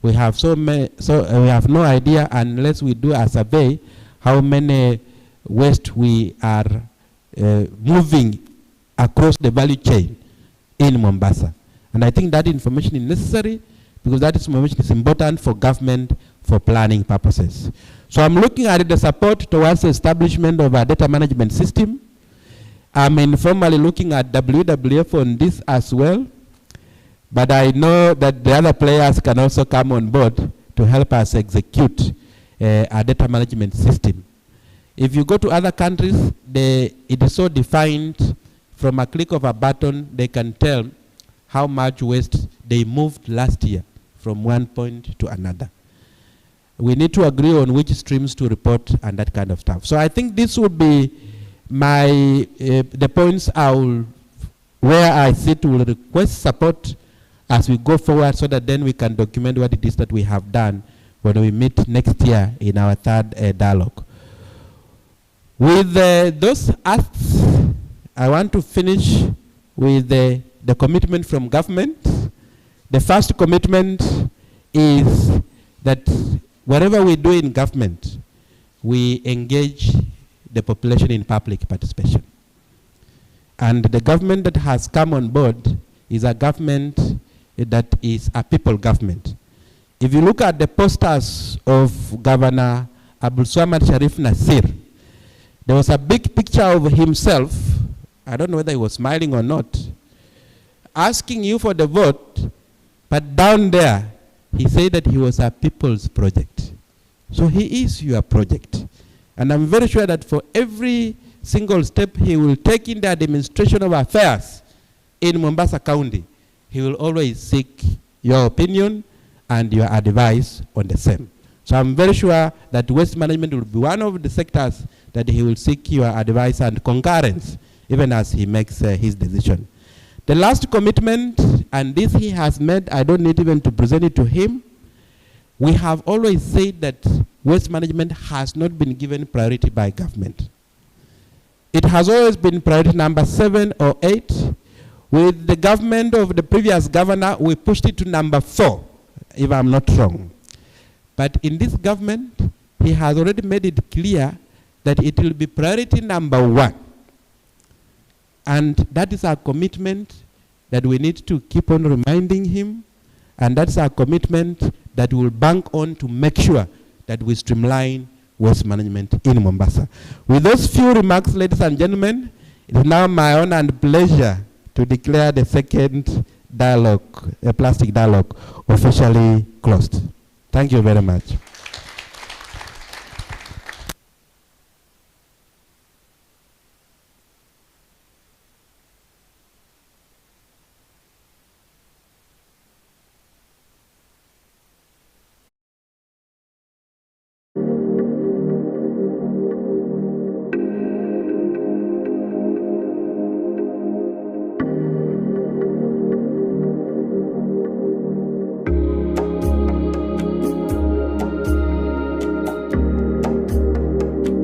We have we have no idea unless we do a survey how many waste we are moving across the value chain in Mombasa. And I think that information is necessary because that information is important for government for planning purposes. So I'm looking at the support towards the establishment of a data management system. I'm informally looking at WWF on this as well, but I know that the other players can also come on board to help us execute a data management system. If you go to other countries, it is so defined from a click of a button, they can tell how much waste they moved last year from one point to another. We need to agree on which streams to report and that kind of stuff. So I think this would be the points where I sit will request support as we go forward so that then we can document what it is that we have done when we meet next year in our third dialogue. With those asks, I want to finish with the commitment from government. The first commitment is that whatever we do in government, we engage the population in public participation. And the government that has come on board is a government that is a people government. If you look at the posters of Governor Abdul Swamad Sharif Nasir, there was a big picture of himself, I don't know whether he was smiling or not, asking you for the vote, but down there, he said that he was a people's project. So he is your project. And I'm very sure that for every single step he will take in the administration of affairs in Mombasa County, he will always seek your opinion and your advice on the same. So I'm very sure that waste management will be one of the sectors that he will seek your advice and concurrence, even as he makes his decision. The last commitment, and this he has made, I don't need even to present it to him. We have always said that waste management has not been given priority by government. It has always been priority number 7 or 8. With the government of the previous governor, we pushed it to number 4, if I'm not wrong. But in this government, he has already made it clear that it will be priority number 1. And that is our commitment that we need to keep on reminding him. And that's our commitment that we will bank on to make sure that we streamline waste management in Mombasa. With those few remarks, ladies and gentlemen, it is now my honor and pleasure to declare the second dialogue, plastic dialogue, officially closed. Thank you very much.